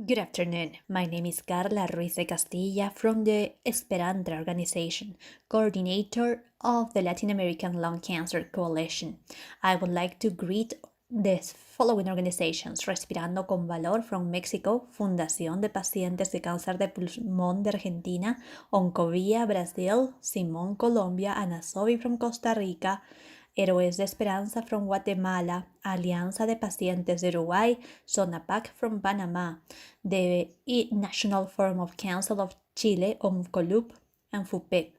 Good afternoon. My name is Carla Ruiz de Castilla from the Esperantra organization, coordinator of the Latin American Lung Cancer Coalition. I would like to greet the following organizations: Respirando con Valor from Mexico, Fundación de Pacientes de Cáncer de Pulmón de Argentina, Oncovía Brasil, Simón Colombia, Anasobi from Costa Rica, Héroes de Esperanza from Guatemala, Alianza de Pacientes de Uruguay, Sonapac from Panama, the National Forum of Council of Chile, ONCOLUP, and FUPEC.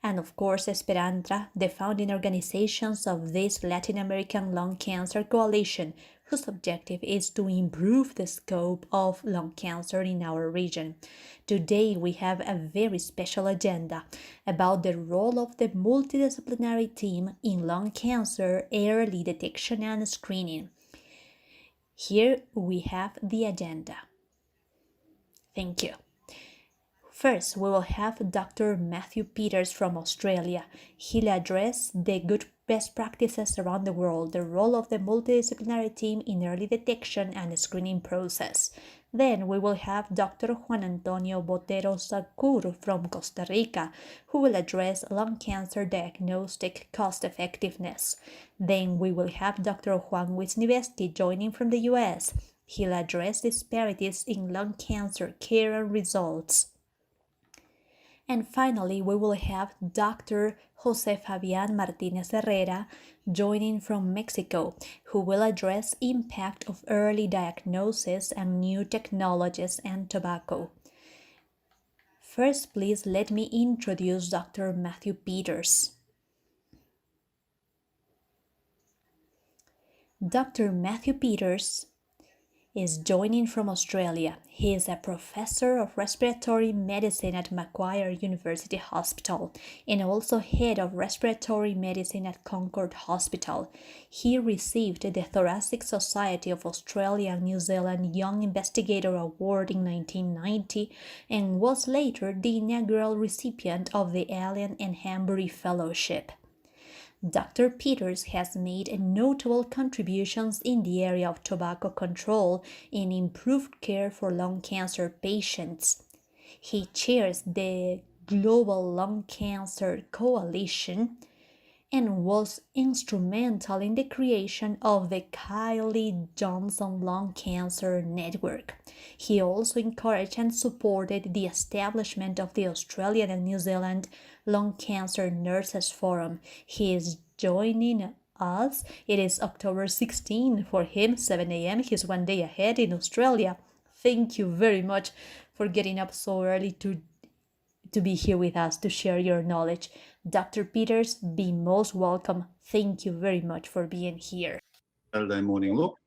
And of course, Esperantra, the founding organizations of this Latin American Lung Cancer Coalition, whose objective is to improve the scope of lung cancer in our region. Today, we have a very special agenda about the role of the multidisciplinary team in lung cancer early detection and screening. Here we have the agenda. Thank you. First, we will have Dr. Matthew Peters from Australia. He'll address the good best practices around the world, the role of the multidisciplinary team in early detection and screening process. Then we will have Dr. Juan Antonio Botero Sakura from Costa Rica, who will address lung cancer diagnostic cost effectiveness. Then we will have Dr. Juan Wisniewski joining from the US. He'll address disparities in lung cancer care and results. And finally, we will have Dr. Jose Fabian Martinez Herrera joining from Mexico, who will address impact of early diagnosis and new technologies and tobacco. First, please let me introduce Dr. Matthew Peters. Dr. Matthew Peters is joining from Australia. He is a professor of respiratory medicine at Macquarie University Hospital and also head of respiratory medicine at Concord Hospital. He received the Thoracic Society of Australia and New Zealand Young Investigator Award in 1990 and was later the inaugural recipient of the Allen and Hambury Fellowship. Dr. Peters has made notable contributions in the area of tobacco control and improved care for lung cancer patients. He chairs the Global Lung Cancer Coalition and was instrumental in the creation of the Kylie Johnson Lung Cancer Network. He also encouraged and supported the establishment of the Australian and New Zealand Lung Cancer Nurses Forum. He is joining us. It is October 16 for him, 7 a.m. He's one day ahead in Australia. Thank you very much for getting up so early to be here with us to share your knowledge. Dr. Peters, be most welcome. Thank you very much for being here. Saturday morning look,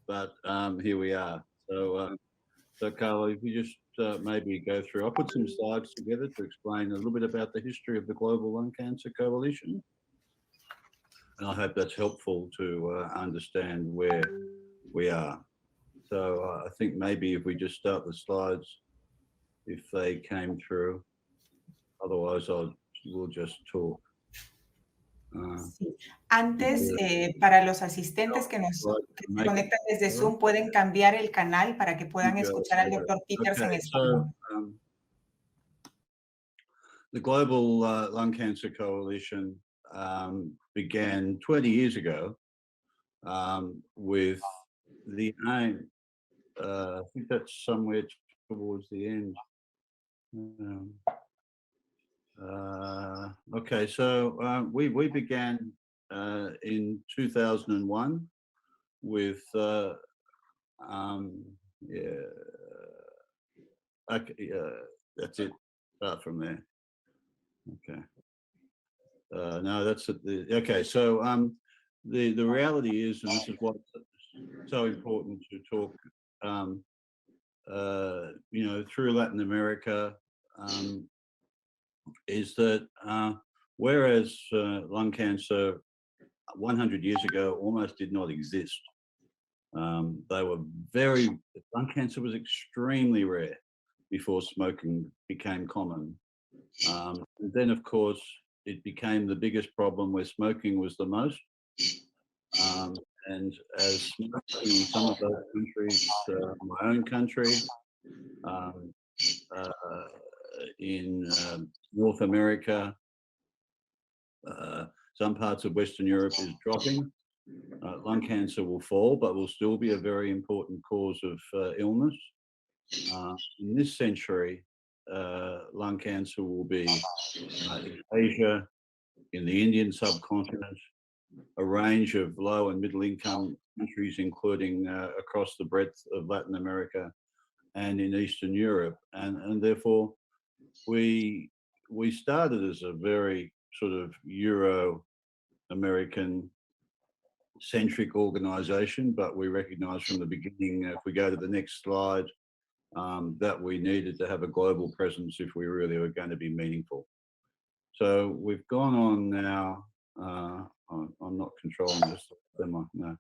but here we are. So Carlo, if you just maybe go through, I'll put some slides together to explain a little bit about the history of the Global Lung Cancer Coalition. And I hope that's helpful to understand where we are. So I think maybe if we just start the slides, if they came through, otherwise we'll just talk. Sí. Antes, para los asistentes que se conectan desde Zoom, pueden cambiar el canal para que puedan escuchar al Dr. Peters en español. The Global Lung Cancer Coalition began 20 years ago with the aim, I think that's somewhere towards the end. Okay, so we began in 2001 with that's it. Start from there. Okay. No, that's okay. So the reality is, and this is what's so important to talk, through Latin America, is that whereas lung cancer 100 years ago almost did not exist, lung cancer was extremely rare before smoking became common. And then, of course, it became the biggest problem where smoking was the most. and as in some of those countries, my own country, in North America, some parts of Western Europe is dropping. Lung cancer will fall, but will still be a very important cause of illness. In this century, lung cancer will be in Asia, in the Indian subcontinent, a range of low and middle income countries, including across the breadth of Latin America and in Eastern Europe. And therefore, we started as a very sort of Euro-American centric organization, but we recognized from the beginning, if we go to the next slide, that we needed to have a global presence if we really were going to be meaningful. So we've gone on now. I'm not controlling this, am I? No.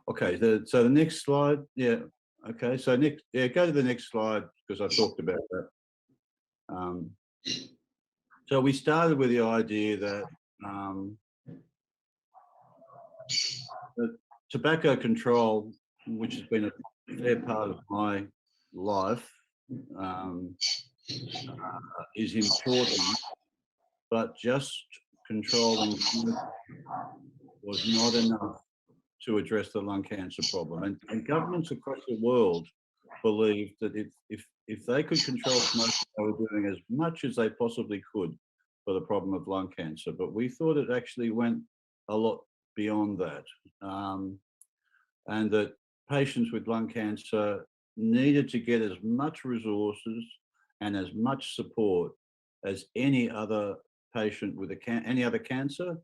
Okay, so the next slide. Yeah. Okay, so next, yeah, go to the next slide because I talked about that. So we started with the idea that tobacco control, which has been a fair part of my life, is important, but just controlling was not enough to address the lung cancer problem. And governments across the world believed that if they could control smoking, they were doing as much as they possibly could for the problem of lung cancer. But we thought it actually went a lot beyond that, and that patients with lung cancer needed to get as much resources and as much support as any other patient with any other cancer,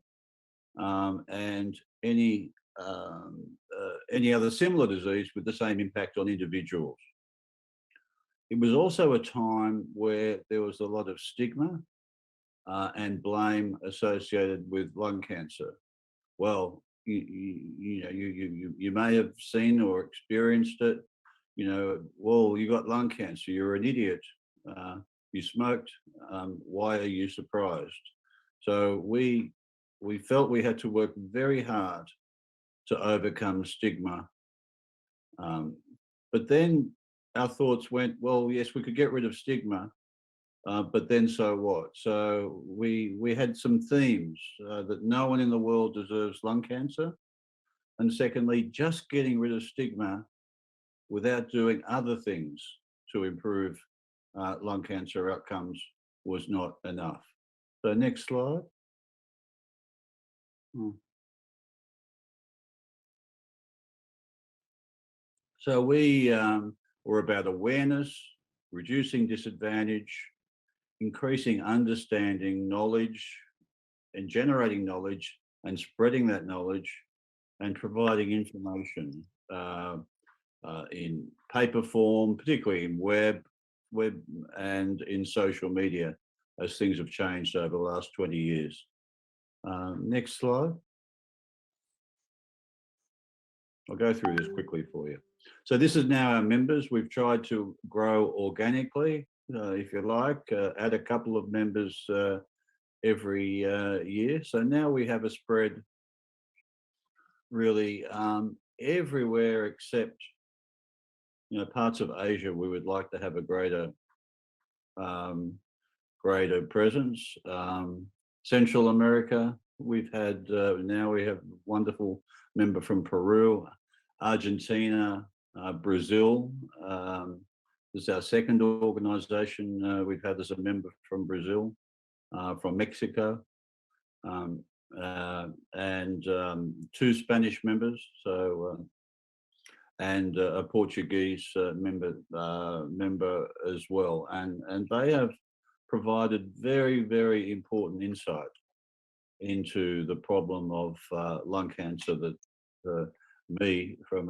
and any other similar disease with the same impact on individuals. It was also a time where there was a lot of stigma and blame associated with lung cancer. Well, you may have seen or experienced it. Well, you got lung cancer. You're an idiot. You smoked. Why are you surprised? So we felt we had to work very hard to overcome stigma. But then our thoughts went, well, yes, we could get rid of stigma, but then so what? So we had some themes that no one in the world deserves lung cancer. And secondly, just getting rid of stigma without doing other things to improve lung cancer outcomes was not enough. So next slide. So we were about awareness, reducing disadvantage, increasing understanding, knowledge, and generating knowledge and spreading that knowledge and providing information in paper form, particularly in web and in social media, as things have changed over the last 20 years. Next slide. I'll go through this quickly for you. So this is now our members. We've tried to grow organically, if you like, add a couple of members every year. So now we have a spread really everywhere except, parts of Asia. We would like to have a greater presence. Central America, we've had, now we have a wonderful member from Peru, Argentina, Brazil. This is our second organization we've had as a member from Brazil, from Mexico, and two Spanish members, so and a Portuguese member as well, and they have provided very, very important insight into the problem of lung cancer that me from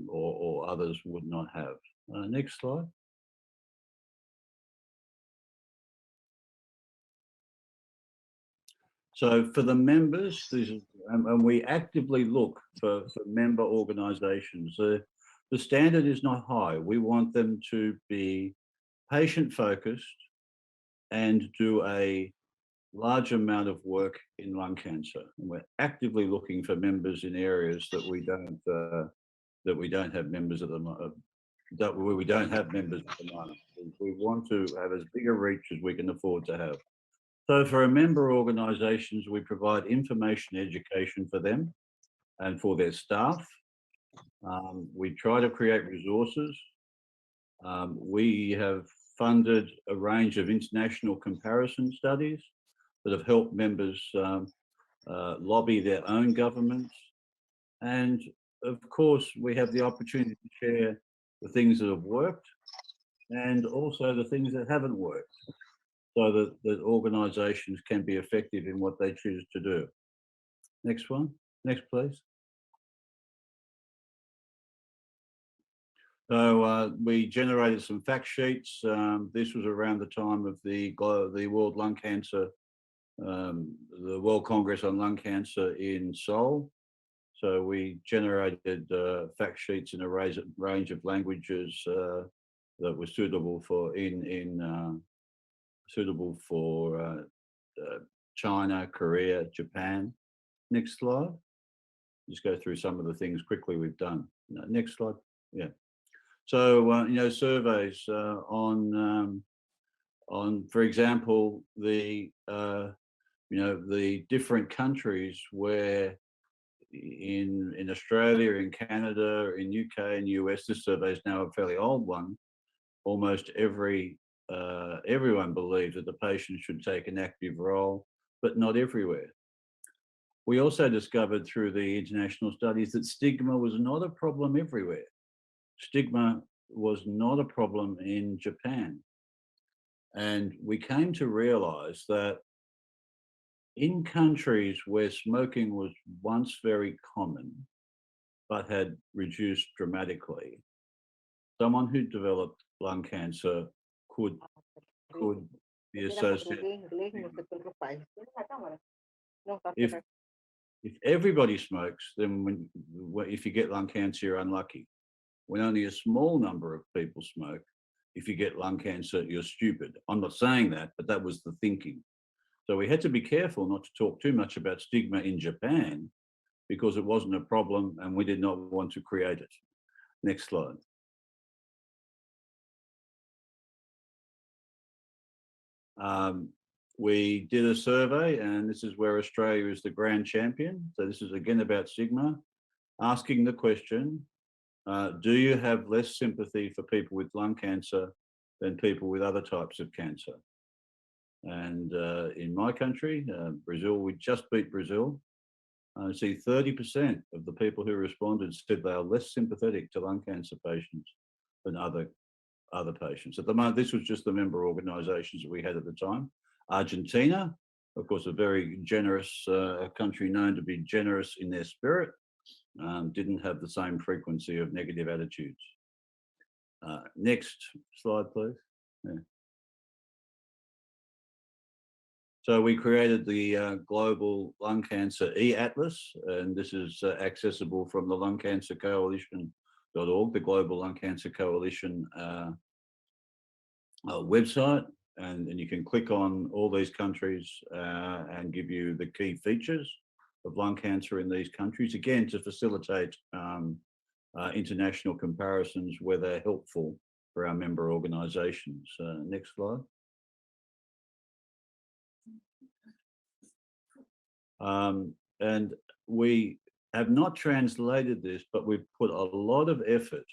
or others would not have. Next slide. So for the members, and we actively look for member organisations. The standard is not high. We want them to be patient focused and do a large amount of work in lung cancer, and we're actively looking for members in areas that we don't have members at the moment. Where we don't have members at the moment. We want to have as big a reach as we can afford to have. So for our member organisations, we provide information education for them and for their staff. We try to create resources. We have funded a range of international comparison studies that have helped members lobby their own governments. And of course, we have the opportunity to share the things that have worked and also the things that haven't worked, so that organisations can be effective in what they choose to do. Next one. Next, please. So we generated some fact sheets. This was around the time of the World Lung Cancer, the World Congress on Lung Cancer in Seoul. So we generated fact sheets in a range of languages that were suitable for China, Korea, Japan. Next slide. Just go through some of the things quickly we've done. Next slide. Yeah. So surveys on, for example, the different countries where in Australia, in Canada, in UK and US, this survey is now a fairly old one. Almost everyone believes that the patient should take an active role, but not everywhere. We also discovered through the international studies that stigma was not a problem everywhere. Stigma was not a problem in Japan. And we came to realize that in countries where smoking was once very common, but had reduced dramatically, someone who developed lung cancer could be associated. If everybody smokes, then if you get lung cancer, you're unlucky. When only a small number of people smoke, if you get lung cancer, you're stupid. I'm not saying that, but that was the thinking. So we had to be careful not to talk too much about stigma in Japan because it wasn't a problem and we did not want to create it. Next slide. We did a survey, and this is where Australia is the grand champion. So this is again about stigma, asking the question, do you have less sympathy for people with lung cancer than people with other types of cancer? And in my country, Brazil, we just beat Brazil. I see 30% of the people who responded said they are less sympathetic to lung cancer patients than other patients. At the moment, this was just the member organisations that we had at the time. Argentina, of course, a very generous country known to be generous in their spirit, didn't have the same frequency of negative attitudes. Next slide, please. Yeah. So we created the Global Lung Cancer e-Atlas, and this is accessible from the Lung Cancer Coalition.org, the Global Lung Cancer Coalition website, and you can click on all these countries and give you the key features of lung cancer in these countries, again, to facilitate international comparisons where they're helpful for our member organisations. Next slide. And we have not translated this, but we've put a lot of effort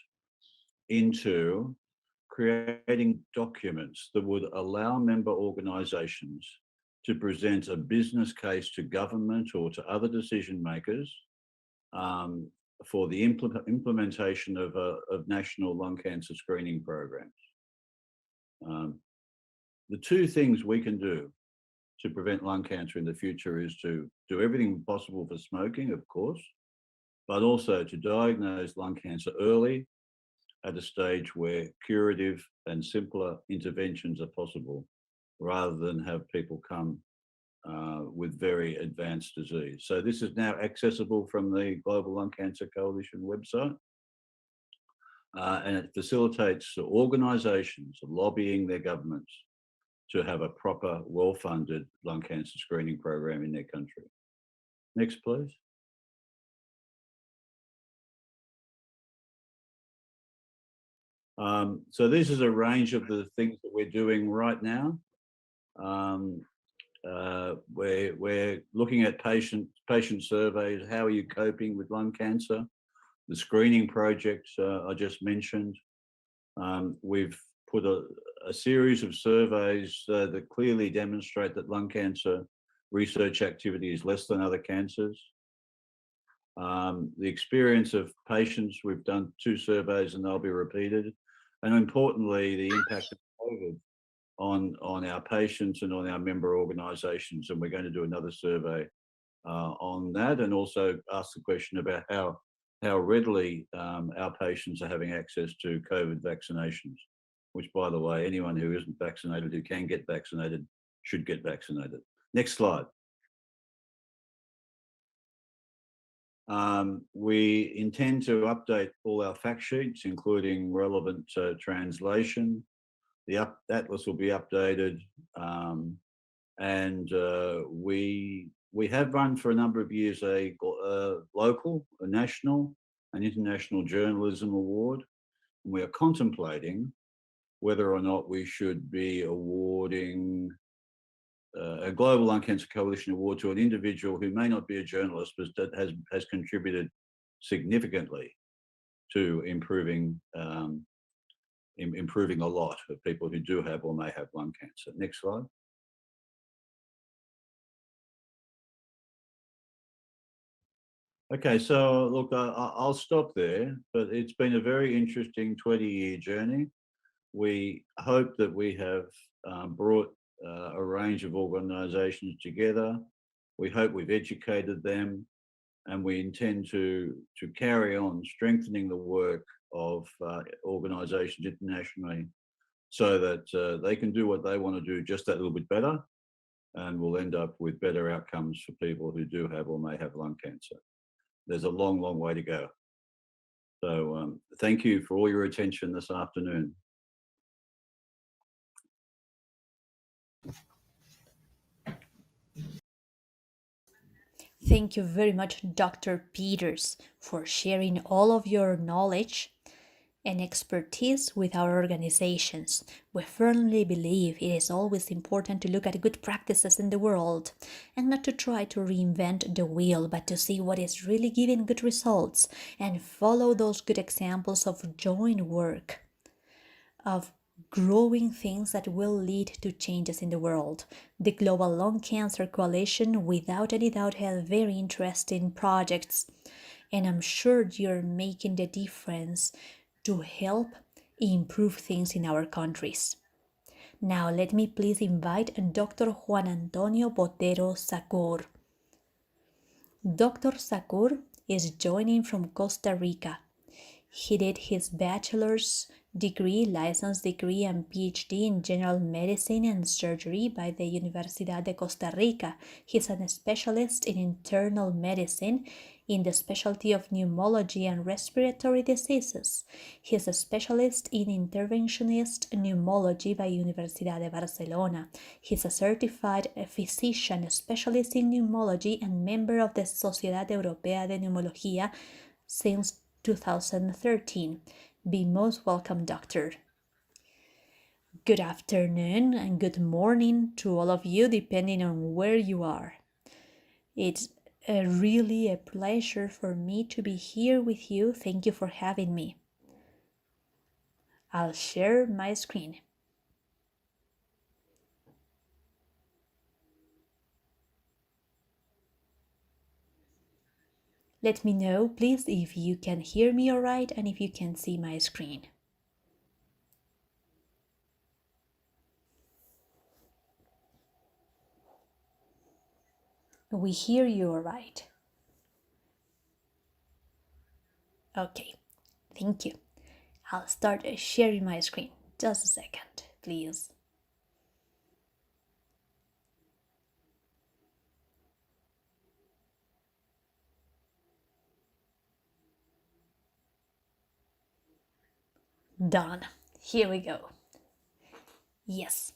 into creating documents that would allow member organisations to present a business case to government or to other decision makers for the implementation of national lung cancer screening programs. The two things we can do to prevent lung cancer in the future is to do everything possible for smoking, of course, but also to diagnose lung cancer early at a stage where curative and simpler interventions are possible, rather than have people come with very advanced disease. So this is now accessible from the Global Lung Cancer Coalition website. And it facilitates organisations lobbying their governments to have a proper, well-funded lung cancer screening program in their country. Next, please. So this is a range of the things that we're doing right now. We're looking at patient surveys. How are you coping with lung cancer? The screening projects I just mentioned. We've put a series of surveys that clearly demonstrate that lung cancer research activity is less than other cancers. The experience of patients, we've done 2 surveys and they'll be repeated. And importantly, the impact of COVID on our patients and on our member organisations. And we're going to do another survey on that, and also ask the question about how readily our patients are having access to COVID vaccinations, which, by the way, anyone who isn't vaccinated, who can get vaccinated, should get vaccinated. Next slide. We intend to update all our fact sheets, including relevant translation. The atlas will be updated, and we have run for a number of years a local, a national, and international journalism award. And we are contemplating whether or not we should be awarding a Global Lung Cancer Coalition award to an individual who may not be a journalist, but that has contributed significantly to improving a lot of people who do have or may have lung cancer. Next slide. Okay, so look, I'll stop there, but it's been a very interesting 20-year journey. We hope that we have brought a range of organisations together. We hope we've educated them, and we intend to carry on strengthening the work of organisations internationally so that they can do what they want to do just that little bit better, and we'll end up with better outcomes for people who do have or may have lung cancer. There's a long, long way to go. So thank you for all your attention this afternoon. Thank you very much, Dr. Peters, for sharing all of your knowledge and expertise with our organizations. We firmly believe it is always important to look at good practices in the world and not to try to reinvent the wheel, but to see what is really giving good results and follow those good examples of joint work, of growing things that will lead to changes in the world. The Global Lung Cancer Coalition, without any doubt, has very interesting projects, and I'm sure you're making the difference to help improve things in our countries. Now let me please invite Dr. Juan Antonio Botero Sakura. Dr. Sakura is joining from Costa Rica. He did his bachelor's degree, license degree, and PhD in general medicine and surgery by the Universidad de Costa Rica. He's a specialist in internal medicine in the specialty of pneumology and respiratory diseases. He's a specialist in interventionist pneumology by Universidad de Barcelona. He's a certified physician specialist in pneumology and member of the Sociedad Europea de Neumología since 2013. Be most welcome, doctor. Good afternoon and good morning to all of you, depending on where you are. It's really a pleasure for me to be here with you. Thank you for having me. I'll share my screen. Let me know, please, if you can hear me all right and if you can see my screen. We hear you all right. Okay, thank you. I'll start sharing my screen. Just a second, please. Done. Here we go. Yes.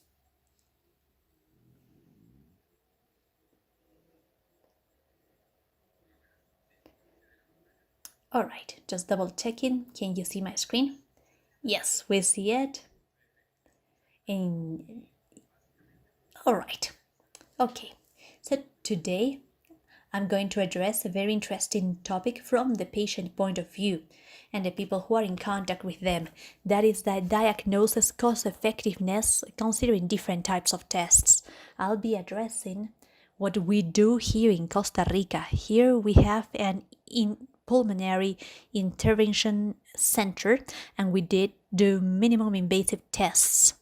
All right, just double checking. Can you see my screen? Yes, we see it. All right. Okay. So today I'm going to address a very interesting topic from the patient point of view and the people who are in contact with them. That is the diagnosis cost effectiveness considering different types of tests. I'll be addressing what we do here in Costa Rica. Here we have an pulmonary intervention center and we did do minimum invasive tests.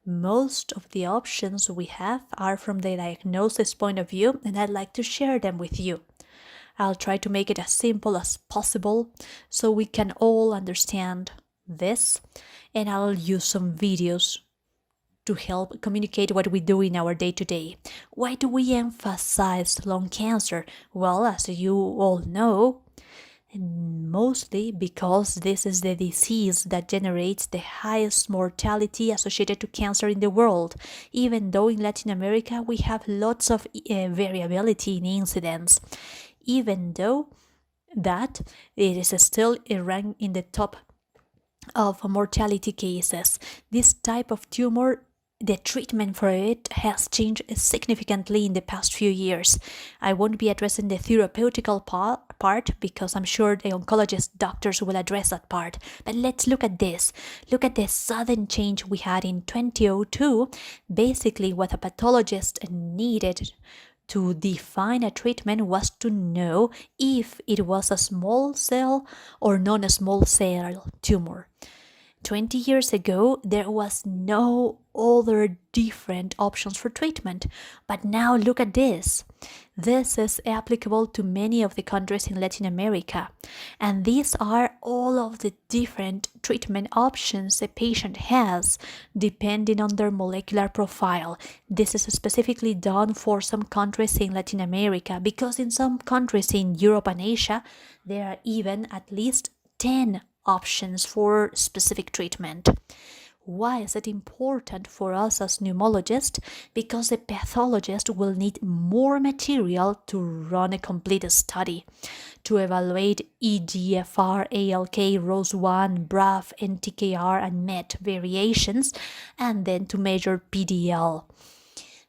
Most of the options we have are from the diagnosis point of view, and I'd like to share them with you. I'll try to make it as simple as possible so we can all understand this, and I'll use some videos to help communicate what we do in our day-to-day. Why do we emphasize lung cancer? Well, as you all know, mostly because this is the disease that generates the highest mortality associated to cancer in the world, even though in Latin America we have lots of variability in incidence, even though that it is still ranked in the top of mortality cases. This type of tumor, the treatment for it has changed significantly in the past few years. I won't be addressing the therapeutical part because I'm sure the oncologist doctors will address that part. But let's look at this. Look at the sudden change we had in 2002. Basically, what a pathologist needed to define a treatment was to know if it was a small cell or non-small cell tumor. 20 years ago, there was no other different options for treatment. But now look at this. This is applicable to many of the countries in Latin America. And these are all of the different treatment options a patient has depending on their molecular profile. This is specifically done for some countries in Latin America because in some countries in Europe and Asia, there are even at least 10 options for specific treatment. Why is it important for us as pneumologists? Because the pathologist will need more material to run a complete study, to evaluate EGFR, ALK, ROS1, BRAF, NTKR, and MET variations, and then to measure PDL.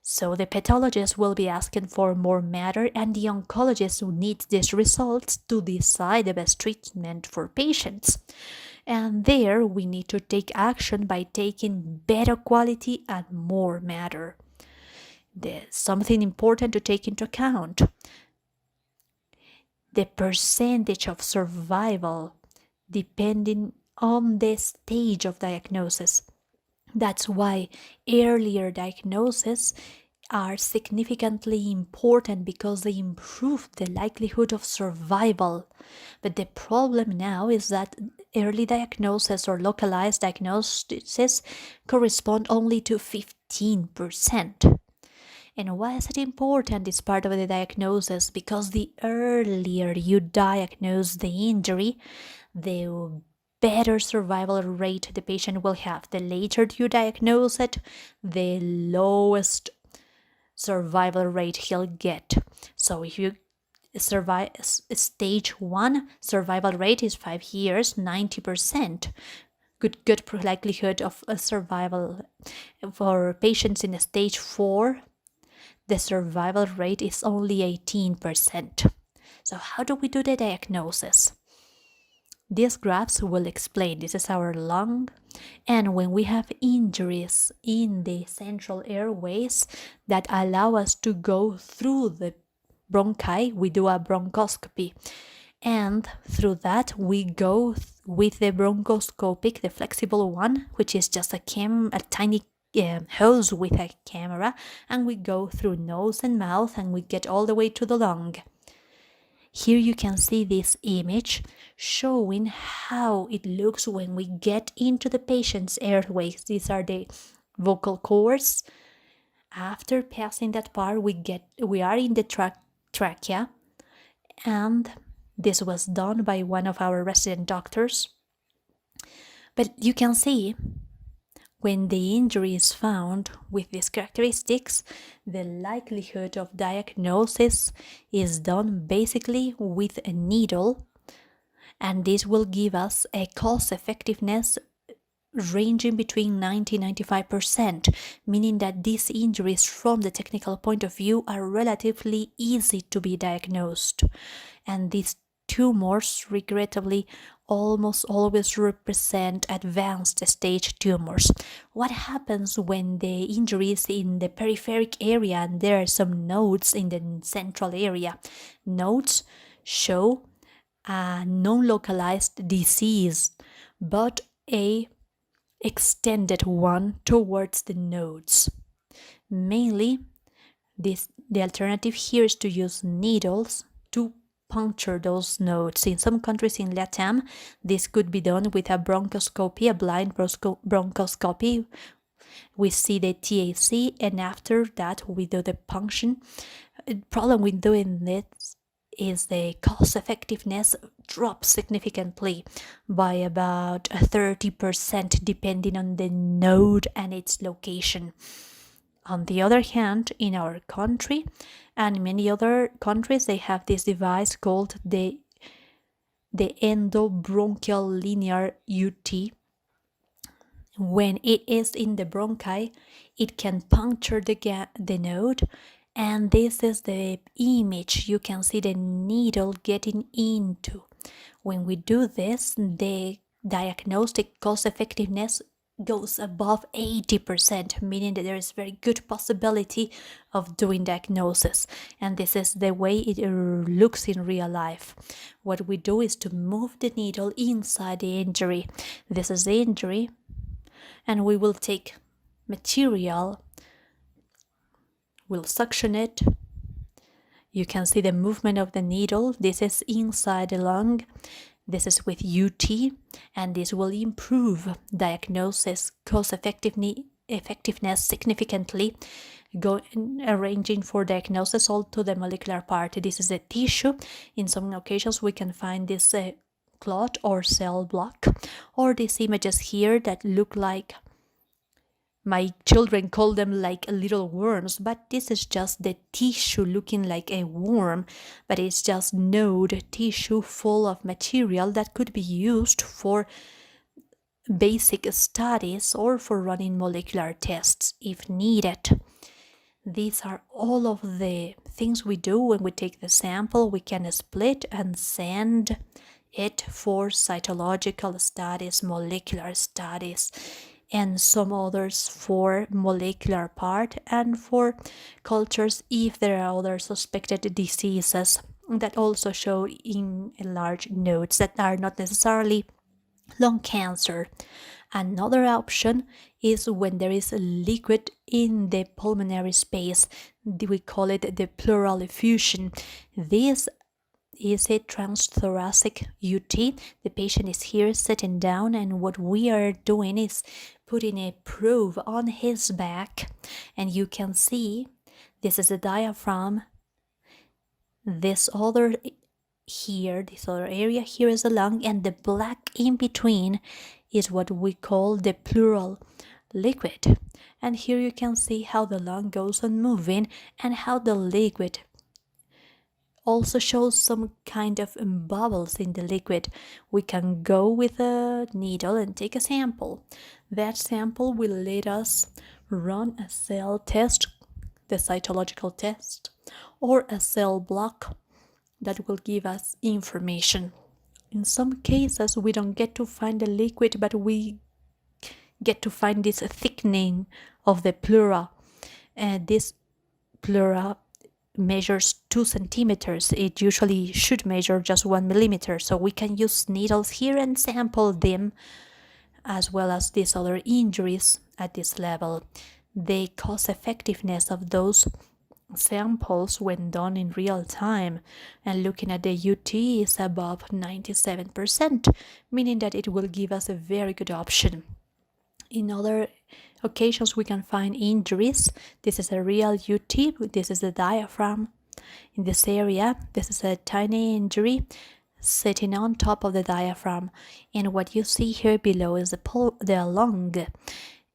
So the pathologist will be asking for more matter, and the oncologist will need these results to decide the best treatment for patients. And there we need to take action by taking better quality and more matter. There's something important to take into account. The percentage of survival depending on the stage of diagnosis. That's why earlier diagnoses are significantly important because they improve the likelihood of survival. But the problem now is that early diagnosis or localized diagnosis correspond only to 15%. And why is it important? It's part of the diagnosis because the earlier you diagnose the injury, the better survival rate the patient will have. The later you diagnose it, the lowest survival rate he'll get. So if you survive stage 1, survival rate is 5 years, 90%. Good likelihood of survival. For patients in stage 4, the survival rate is only 18%. So how do we do the diagnosis? These graphs will explain. This is our lung, and when we have injuries in the central airways that allow us to go through the bronchi, we do a bronchoscopy, and through that we go with the bronchoscopic, the flexible one, which is just a tiny hose with a camera, and we go through nose and mouth and we get all the way to the lung. Here you can see this image showing how it looks when we get into the patient's airways. These are the vocal cords. After passing that part, we are in the trachea, and this was done by one of our resident doctors. But you can see when the injury is found with these characteristics, the likelihood of diagnosis is done basically with a needle, and this will give us a cost effectiveness ranging between 90-95%, meaning that these injuries from the technical point of view are relatively easy to be diagnosed. And these tumors, regrettably, almost always represent advanced stage tumors. What happens when the injury is in the peripheric area and there are some nodes in the central area? Nodes show a non-localized disease, but a extended one towards the nodes. Mainly, the alternative here is to use needles to puncture those nodes. In some countries in LATAM, this could be done with a bronchoscopy, a blind bronchoscopy. We see the TAC, and after that we do the punction. The problem with doing this is the cost effectiveness drops significantly by about 30% depending on the node and its location. On the other hand, in our country and many other countries, they have this device called the endobronchial linear UT. When it is in the bronchi, it can puncture the node, and this is the image you can see the needle getting into. When we do this, the diagnostic cost effectiveness goes above 80%, meaning that there is very good possibility of doing diagnosis. And this is the way it looks in real life. What we do is to move the needle inside the injury. This is the injury, and we will take material, we'll suction it. You can see the movement of the needle. This is inside the lung. This is with UT, and this will improve diagnosis cost effectiveness significantly, arranging for diagnosis all to the molecular part. This is a tissue. In some occasions, we can find this clot or cell block, or these images here that look like, my children call them like little worms, but this is just the tissue looking like a worm, but it's just node tissue full of material that could be used for basic studies or for running molecular tests if needed. These are all of the things we do when we take the sample. We can split and send it for cytological studies, molecular studies, and some others for molecular part and for cultures if there are other suspected diseases that also show in large nodes that are not necessarily lung cancer. Another option is when there is a liquid in the pulmonary space. We call it the pleural effusion. This is a transthoracic UT. The patient is here sitting down, and what we are doing is putting a probe on his back, and you can see this is a diaphragm. This other area here is the lung, and the black in between is what we call the pleural liquid. And here you can see how the lung goes on moving and how the liquid also shows some kind of bubbles in the liquid. We can go with a needle and take a sample. That sample will let us run a cell test, the cytological test, or a cell block that will give us information. In some cases, we don't get to find the liquid, but we get to find this thickening of the pleura. This pleura measures 2 centimeters. It usually should measure just 1 millimeter. So we can use needles here and sample them, as well as these other injuries at this level. The cost effectiveness of those samples when done in real time and looking at the UT is above 97%, meaning that it will give us a very good option. In other occasions, we can find injuries. This is a real UT. This is the diaphragm in this area. This is a tiny injury sitting on top of the diaphragm. And what you see here below is the lung.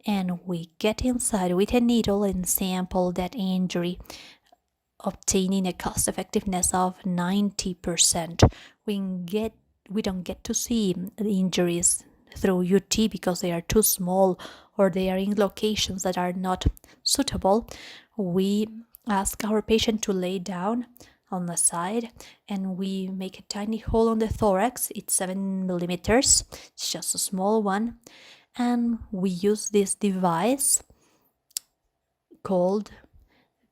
And we get inside with a needle and sample that injury, obtaining a cost effectiveness of 90%. We get we don't get to see the injuries through UT because they are too small or they are in locations that are not suitable, we ask our patient to lay down on the side and we make a tiny hole on the thorax. It's 7 millimeters. It's just a small one. And we use this device called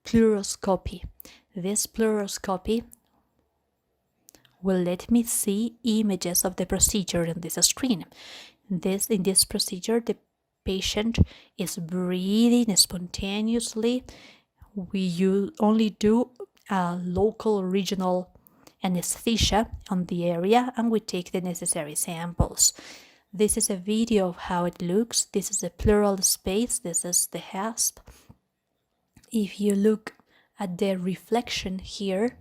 Pluroscopy. This Pluroscopy will let me see images of the procedure on this screen. In this procedure, the patient is breathing spontaneously. We only do a local regional anesthesia on the area and we take the necessary samples. This is a video of how it looks. This is a pleural space. This is the hasp. If you look at the reflection here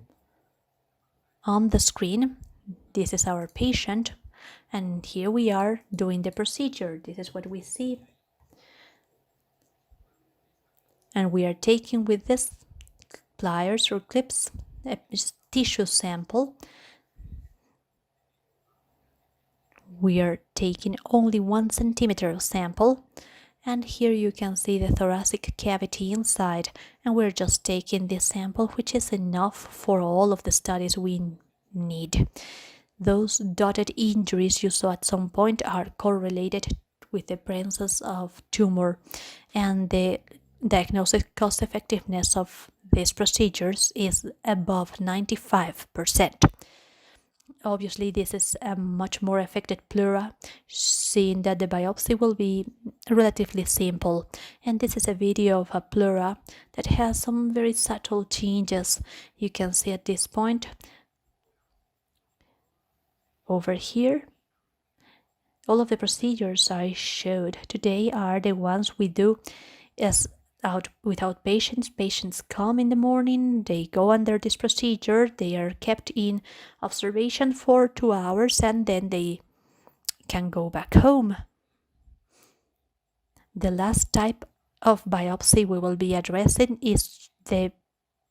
on the screen, this is our patient, and here we are doing the procedure. This is what we see. And we are taking with this pliers or clips a tissue sample. We are taking only 1 centimeter sample, and here you can see the thoracic cavity inside, and we're just taking this sample, which is enough for all of the studies we need. Those dotted injuries you saw at some point are correlated with the presence of tumor, and the diagnostic cost effectiveness of these procedures is above 95%. Obviously, this is a much more affected pleura, seeing that the biopsy will be relatively simple. And this is a video of a pleura that has some very subtle changes. You can see at this point over here. All of the procedures I showed today are the ones we do without patients. Patients come in the morning, they go under this procedure, they are kept in observation for 2 hours, and then they can go back home. The last type of biopsy we will be addressing is the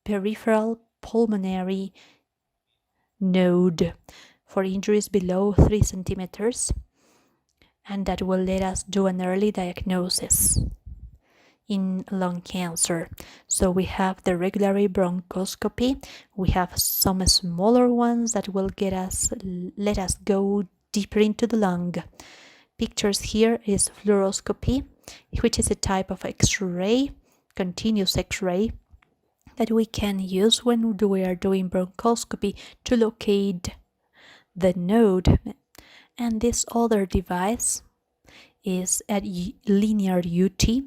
peripheral pulmonary node for injuries below 3 centimeters, and that will let us do an early diagnosis in lung cancer. So we have the regular bronchoscopy. We have some smaller ones that will let us go deeper into the lung. Pictures here is fluoroscopy, which is a type of X-ray, continuous X-ray, that we can use when we are doing bronchoscopy to locate the node. And this other device is a linear UT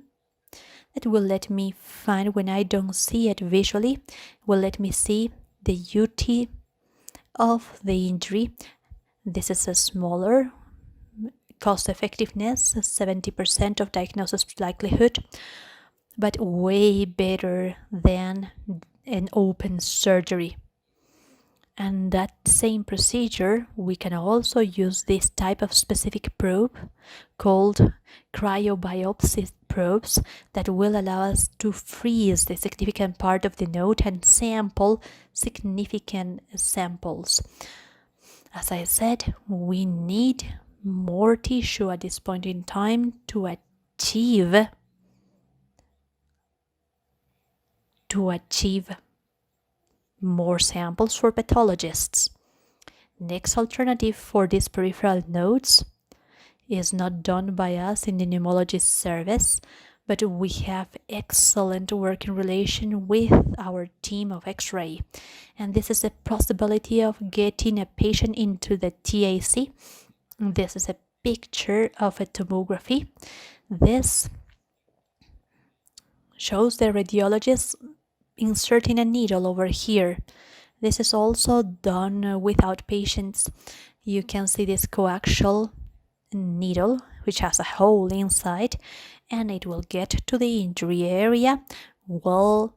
that will let me find, when I don't see it visually, will let me see the UT of the injury. This is a smaller cost effectiveness, 70% of diagnosis likelihood, but way better than an open surgery. And that same procedure, we can also use this type of specific probe called cryobiopsy probes that will allow us to freeze the significant part of the node and sample significant samples. As I said, we need more tissue at this point in time to achieve more samples for pathologists. Next alternative for these peripheral nodes is not done by us in the pneumology service, but we have excellent working relation with our team of X-ray. And this is a possibility of getting a patient into the TAC. This is a picture of a tomography. This shows the radiologist inserting a needle over here. This is also done without patients. You can see this coaxial needle, which has a hole inside, and it will get to the injury area. We'll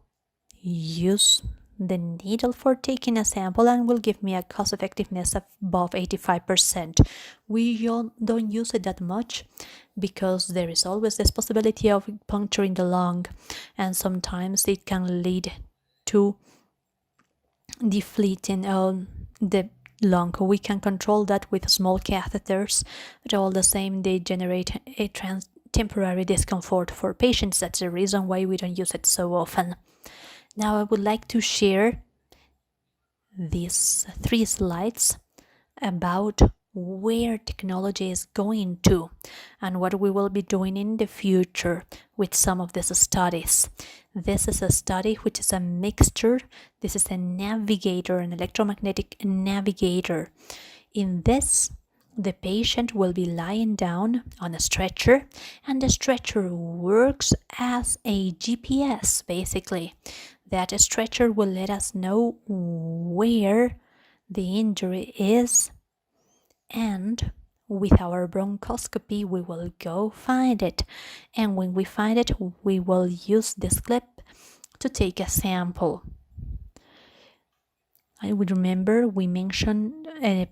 use the needle for taking a sample and will give me a cost effectiveness of above 85%. We don't use it that much because there is always this possibility of puncturing the lung, and sometimes it can lead to deflating the lung. We can control that with small catheters, but all the same they generate a temporary discomfort for patients. That's the reason why we don't use it so often. Now I would like to share these 3 slides about where technology is going to and what we will be doing in the future with some of these studies. This is a study which is a mixture. This is a navigator, an electromagnetic navigator. In this, the patient will be lying down on a stretcher, and the stretcher works as a GPS, basically. That stretcher will let us know where the injury is, and with our bronchoscopy we will go find it, and when we find it we will use this clip to take a sample. I would remember we mentioned a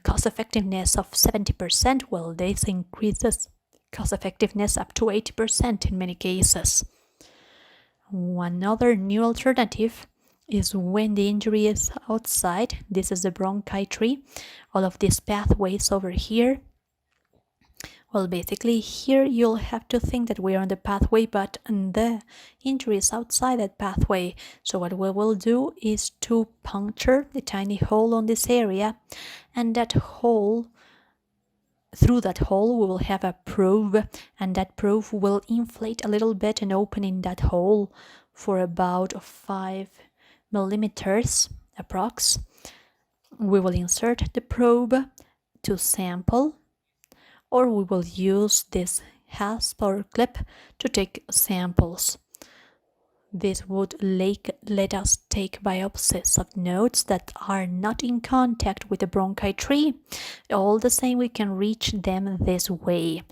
cost effectiveness of 70%. Well, this increases cost effectiveness up to 80% in many cases. One other new alternative is when the injury is outside. This is the bronchi tree. All of these pathways over here. Well, basically here you'll have to think that we are on the pathway, but the injury is outside that pathway. So what we will do is to puncture a tiny hole on this area, and that hole, through that hole we will have a probe, and that probe will inflate a little bit and open in that hole for about 5 millimeters approx. We will insert the probe to sample, or we will use this hasp or clip to take samples. This would let us take biopsies of nodes that are not in contact with the bronchi tree. All the same, we can reach them this way.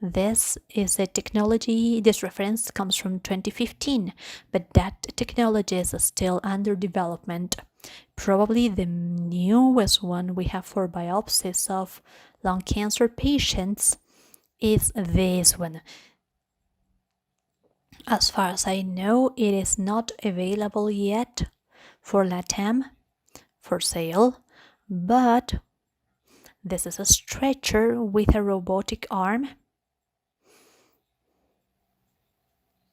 This is a technology, this reference comes from 2015, but that technology is still under development. Probably the newest one we have for biopsies of lung cancer patients is this one. As far as I know, it is not available yet for LATAM for sale, but this is a stretcher with a robotic arm,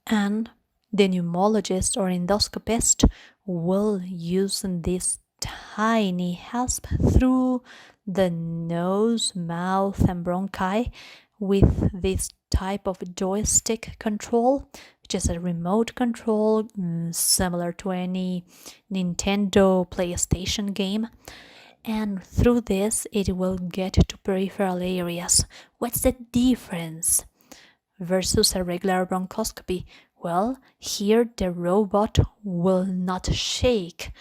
and the pneumologist or endoscopist will use this tiny hasp through the nose, mouth, and bronchi with this type of joystick control, which is a remote control similar to any Nintendo PlayStation game. And through this, it will get to peripheral areas. What's the difference versus a regular bronchoscopy? Well, here the robot will not shake,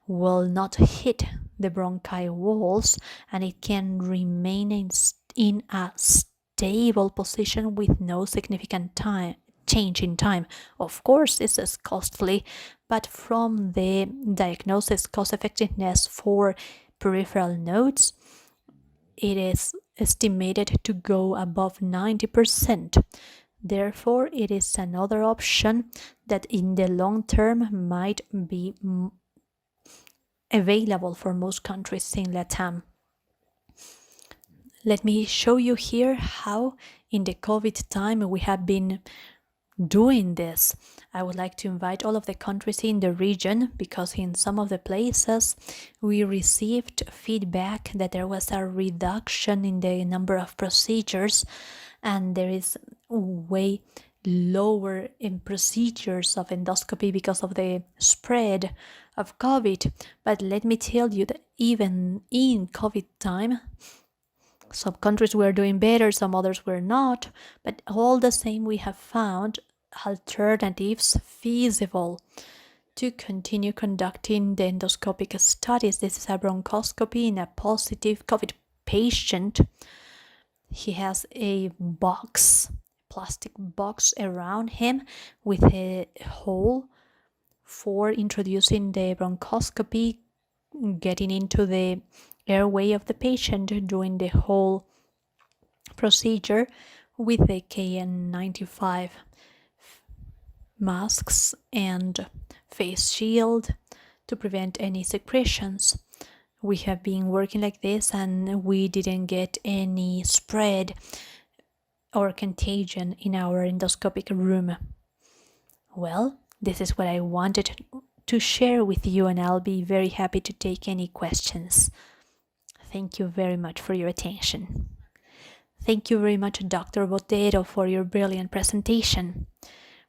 will not hit the bronchi walls, and it can remain in a stable position with no significant change in time. Of course, this is costly, but from the diagnosis cost effectiveness for peripheral nodes, it is estimated to go above 90%. Therefore, it is another option that in the long term might be available for most countries in LATAM. Let me show you here how in the COVID time we have been doing this. I would like to invite all of the countries in the region, because in some of the places we received feedback that there was a reduction in the number of procedures, and there is way lower in procedures of endoscopy because of the spread of COVID. But let me tell you that even in COVID time, some countries were doing better, some others were not, but all the same we have found alternatives feasible to continue conducting the endoscopic studies. This is a bronchoscopy in a positive COVID patient. He has a box, plastic box around him with a hole for introducing the bronchoscopy, getting into the airway of the patient, doing the whole procedure with the KN95 masks and face shield to prevent any secretions. we have been working like this and we didn't get any spread or contagion in our endoscopic room. Well, this is what I wanted to share with you, and I'll be very happy to take any questions. Thank you very much for your attention. Thank you very much, Dr. Botero, for your brilliant presentation.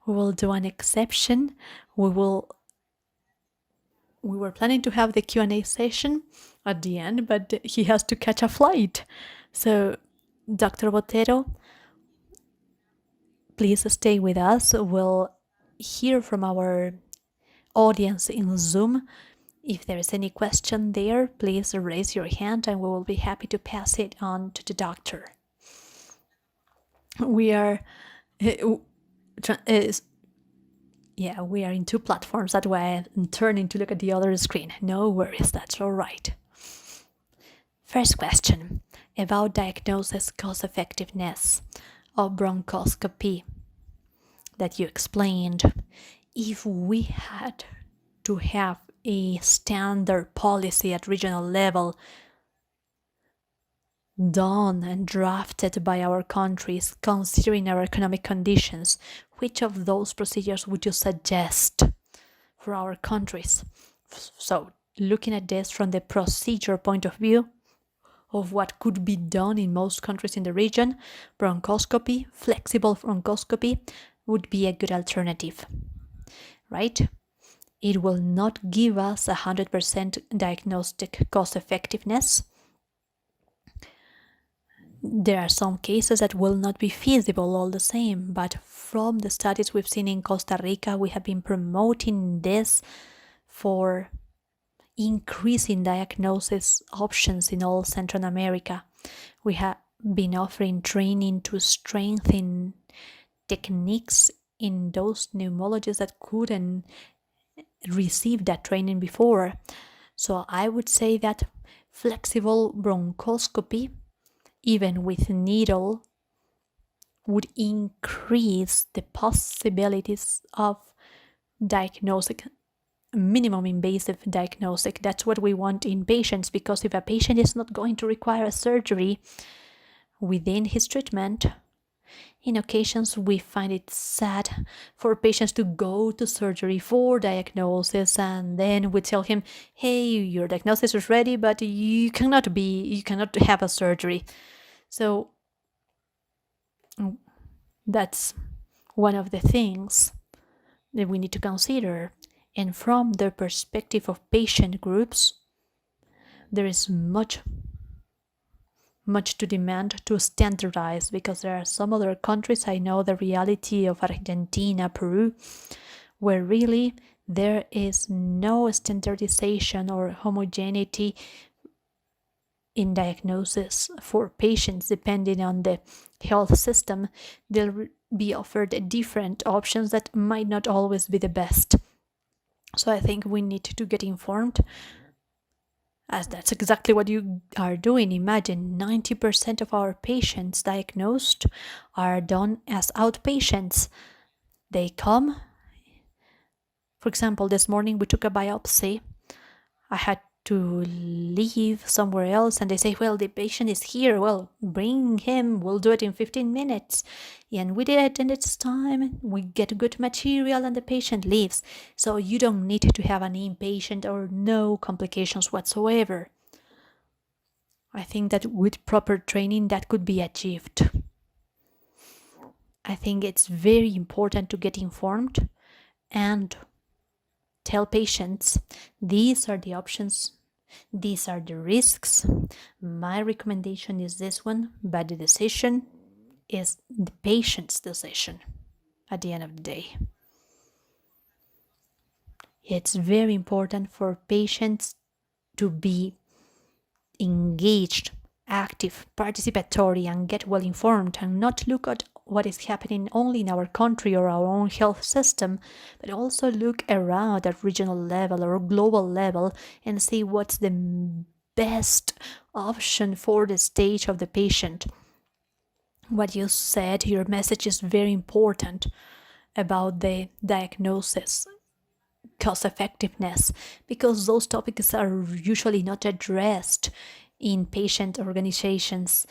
We will do an exception. We were planning to have the Q&A session at the end, but he has to catch a flight. So, Dr. Botero, please stay with us. We'll hear from our audience in Zoom. If there is any question there, please raise your hand and we will be happy to pass it on to the doctor. We are we are in two platforms. That's why I'm turning to look at the other screen. No worries, that's all right. First question about diagnosis cost effectiveness of bronchoscopy that you explained. If we had to have a standard policy at regional level done and drafted by our countries, considering our economic conditions, which of those procedures would you suggest for our countries? So, looking at this from the procedure point of view of what could be done in most countries in the region, bronchoscopy, flexible bronchoscopy, would be a good alternative, right? It will not give us 100% diagnostic cost effectiveness. There are some cases that will not be feasible all the same, but from the studies we've seen in Costa Rica, we have been promoting this for increasing diagnosis options in all Central America. We have been offering training to strengthen techniques in those pneumologists that couldn't receive that training before. So I would say that flexible bronchoscopy, even with needle, would increase the possibilities of diagnostic, minimum invasive diagnostic. That's what we want in patients, because if a patient is not going to require a surgery within his treatment, in occasions we find it sad for patients to go to surgery for diagnosis, and then we tell him, hey, your diagnosis is ready, but you cannot have a surgery. So that's one of the things that we need to consider. And from the perspective of patient groups, there is much to demand to standardize, because there are some other countries, I know the reality of Argentina, Peru, where really there is no standardization or homogeneity in diagnosis for patients. Depending on the health system, they'll be offered different options that might not always be the best. So I think we need to get informed, as that's exactly what you are doing. Imagine 90% of our patients diagnosed are done as outpatients. They come, for example, this morning we took a biopsy. I had to leave somewhere else, and they say, well, the patient is here, well, bring him, we'll do it in 15 minutes. And we did it in its time, we get good material, and the patient leaves. So you don't need to have an inpatient or no complications whatsoever. I think that with proper training that could be achieved. I think it's very important to get informed and tell patients, these are the options, these are the risks. My recommendation is this one, but the decision is the patient's decision at the end of the day. It's very important for patients to be engaged, active, participatory, and get well informed, and not look at what is happening only in our country or our own health system, but also look around at regional level or global level and see what's the best option for the stage of the patient. What you said, your message is very important about the diagnosis cost effectiveness, because those topics are usually not addressed in patient organizations.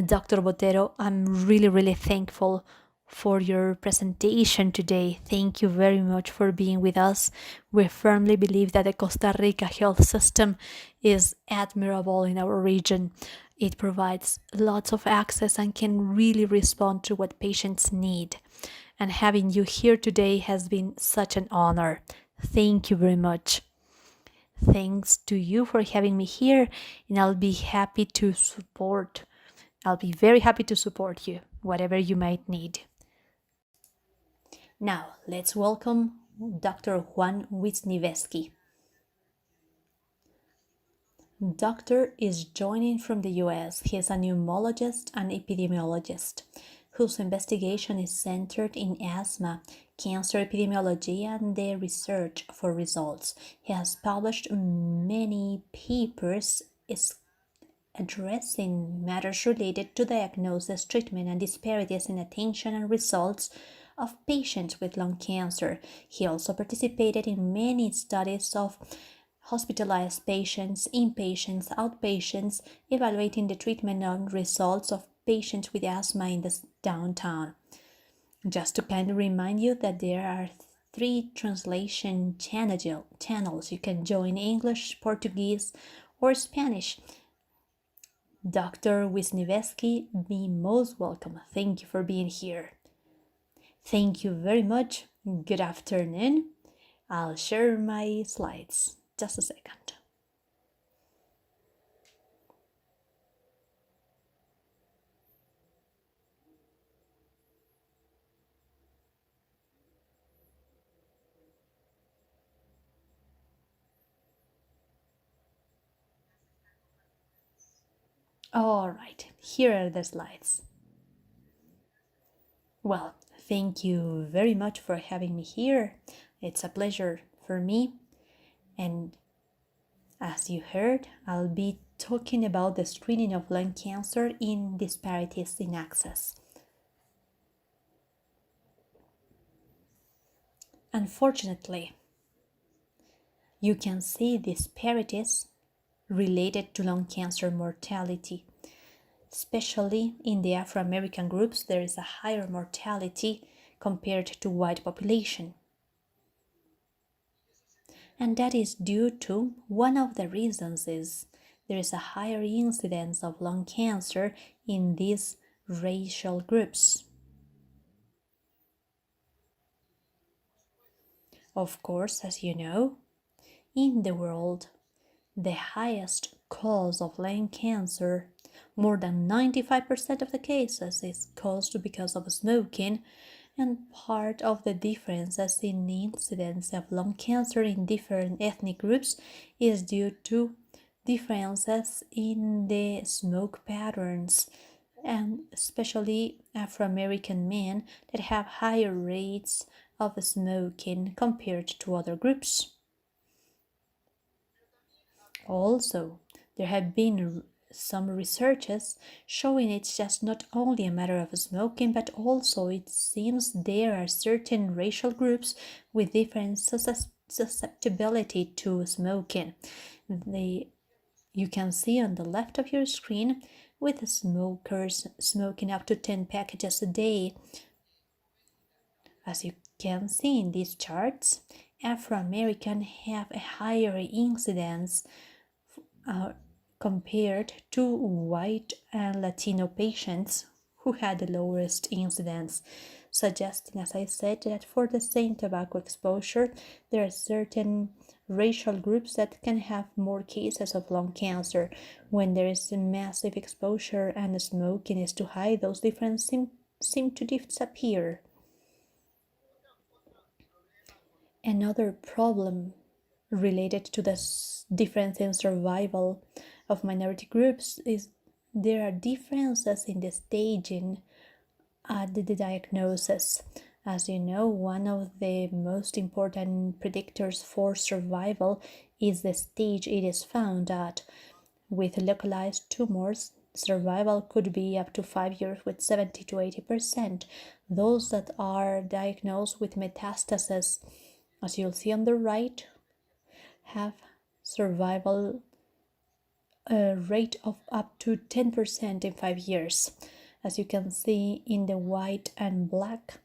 Dr. Botero, I'm really thankful for your presentation today. Thank you very much for being with us. We firmly believe that the Costa Rica health system is admirable in our region. It provides lots of access and can really respond to what patients need. And having you here today has been such an honor. Thank you very much. Thanks to you for having me here, and I'll be very happy to support you, whatever you might need. Now, let's welcome Dr. Juan Wisniewski. Doctor is joining from the US. He is a pneumologist and epidemiologist whose investigation is centered in asthma, cancer epidemiology, and the research for results. He has published many papers addressing matters related to diagnosis, treatment, and disparities in attention and results of patients with lung cancer. He also participated in many studies of hospitalized patients, inpatients, outpatients, evaluating the treatment and results of patients with asthma in the downtown. Just to kind of remind you that there are 3 translation channels. You can join English, Portuguese, or Spanish. Dr. Wisniewski, be most welcome. Thank you for being here. Thank you very much. Good afternoon. I'll share my slides. Just a second. All right, here are the slides. Well, thank you very much for having me here. It's a pleasure for me. And as you heard, I'll be talking about the screening of lung cancer in disparities in access. Unfortunately, you can see disparities related to lung cancer mortality. Especially in the Afro-American groups, there is a higher mortality compared to white population. And that is due to one of the reasons is there is a higher incidence of lung cancer in these racial groups. Of course, as you know, in the world, the highest cause of lung cancer, more than 95% of the cases, is caused because of smoking, and part of the differences in the incidence of lung cancer in different ethnic groups is due to differences in the smoke patterns, and especially Afro-American men that have higher rates of smoking compared to other groups. Also, there have been some researches showing it's just not only a matter of smoking, but also it seems there are certain racial groups with different susceptibility to smoking. You can see on the left of your screen with smokers smoking up to 10 packages a day. As you can see in these charts, Afro-American have a higher incidence compared to white and Latino patients who had the lowest incidence, suggesting, as I said, that for the same tobacco exposure, there are certain racial groups that can have more cases of lung cancer. When there is a massive exposure and the smoking is too high, those differences seem to disappear. Another problem related to the difference in survival of minority groups is there are differences in the staging at the diagnosis. As you know, one of the most important predictors for survival is the stage it is found at. With localized tumors, survival could be up to 5 years with 70 to 80%. Those that are diagnosed with metastasis as you'll see on the right, have survival rate of up to 10% in 5 years. As you can see in the white and black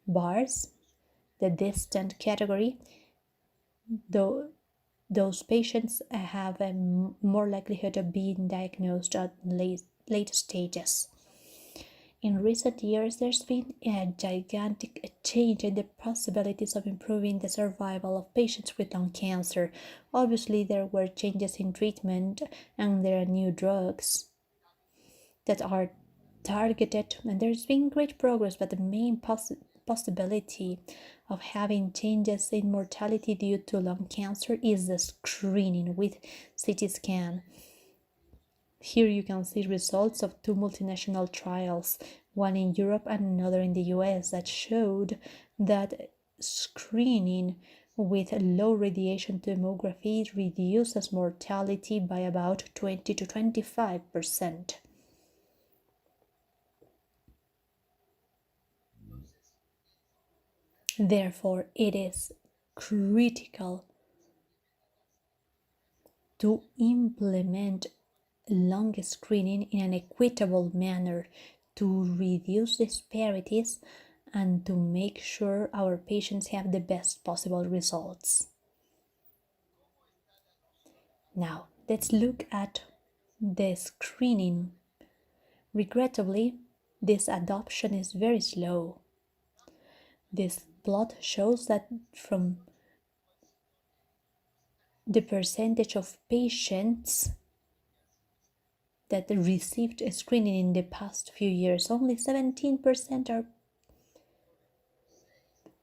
bars, the distant category, those patients have a more likelihood of being diagnosed at late stages. In recent years, there's been a gigantic change in the possibilities of improving the survival of patients with lung cancer. Obviously, there were changes in treatment and there are new drugs that are targeted, and there's been great progress, but the main possibility of having changes in mortality due to lung cancer is the screening with CT scan. Here you can see results of two multinational trials, one in Europe and another in the US, that showed that screening with low radiation tomography reduces mortality by about 20 to 25%. Therefore, it is critical to implement lung screening in an equitable manner to reduce disparities and to make sure our patients have the best possible results. Now, let's look at the screening. Regrettably, this adoption is very slow. This plot shows that from the percentage of patients that received a screening in the past few years, only 17% are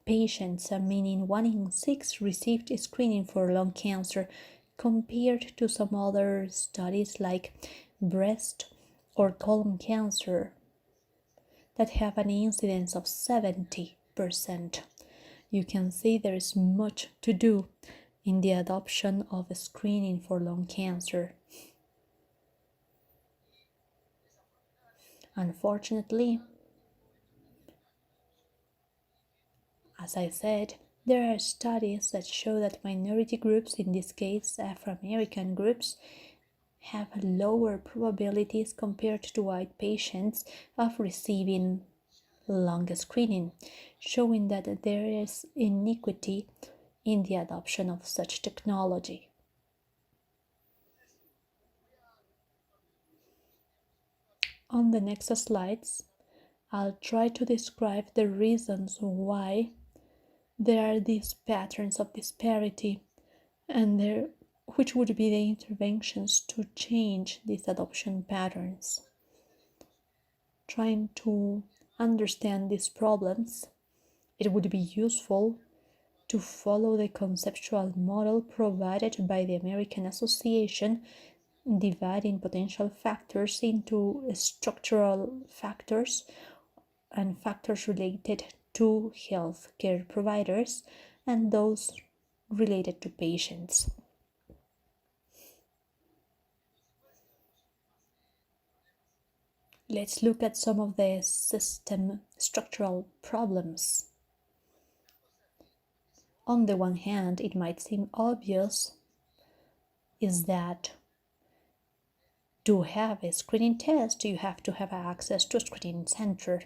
patients, meaning 1 in 6 received a screening for lung cancer, compared to some other studies like breast or colon cancer that have an incidence of 70%. You can see there is much to do in the adoption of a screening for lung cancer. Unfortunately, as I said, there are studies that show that minority groups, in this case Afro-American groups, have lower probabilities compared to white patients of receiving lung screening, showing that there is inequity in the adoption of such technology. On the next slides, I'll try to describe the reasons why there are these patterns of disparity and which would be the interventions to change these adoption patterns. Trying to understand these problems, it would be useful to follow the conceptual model provided by the American Association, dividing potential factors into structural factors and factors related to healthcare providers and those related to patients. Let's look at some of the system structural problems. On the one hand, it might seem obvious is that to have a screening test, you have to have access to a screening center.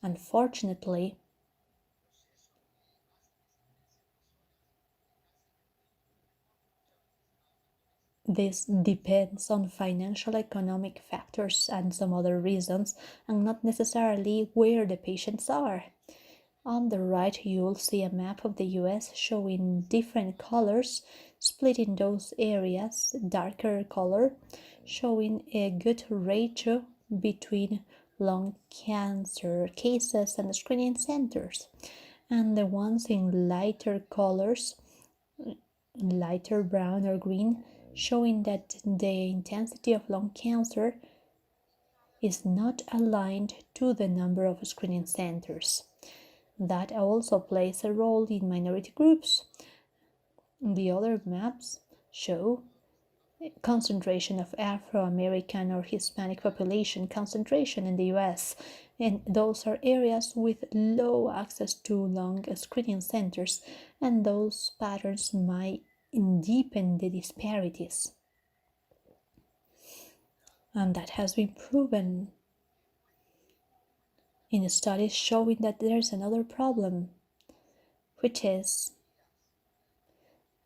Unfortunately, this depends on financial economic factors and some other reasons, and not necessarily where the patients are. On the right, you'll see a map of the US showing different colors, split in those areas, darker color, showing a good ratio between lung cancer cases and screening centers. And the ones in lighter colors, lighter brown or green, showing that the intensity of lung cancer is not aligned to the number of screening centers. That also plays a role in minority groups. The other maps show concentration of Afro-American or Hispanic population concentration in the US, And those are areas with low access to lung screening centers, and those patterns might deepen the disparities. And that has been proven in studies showing that there's another problem, which is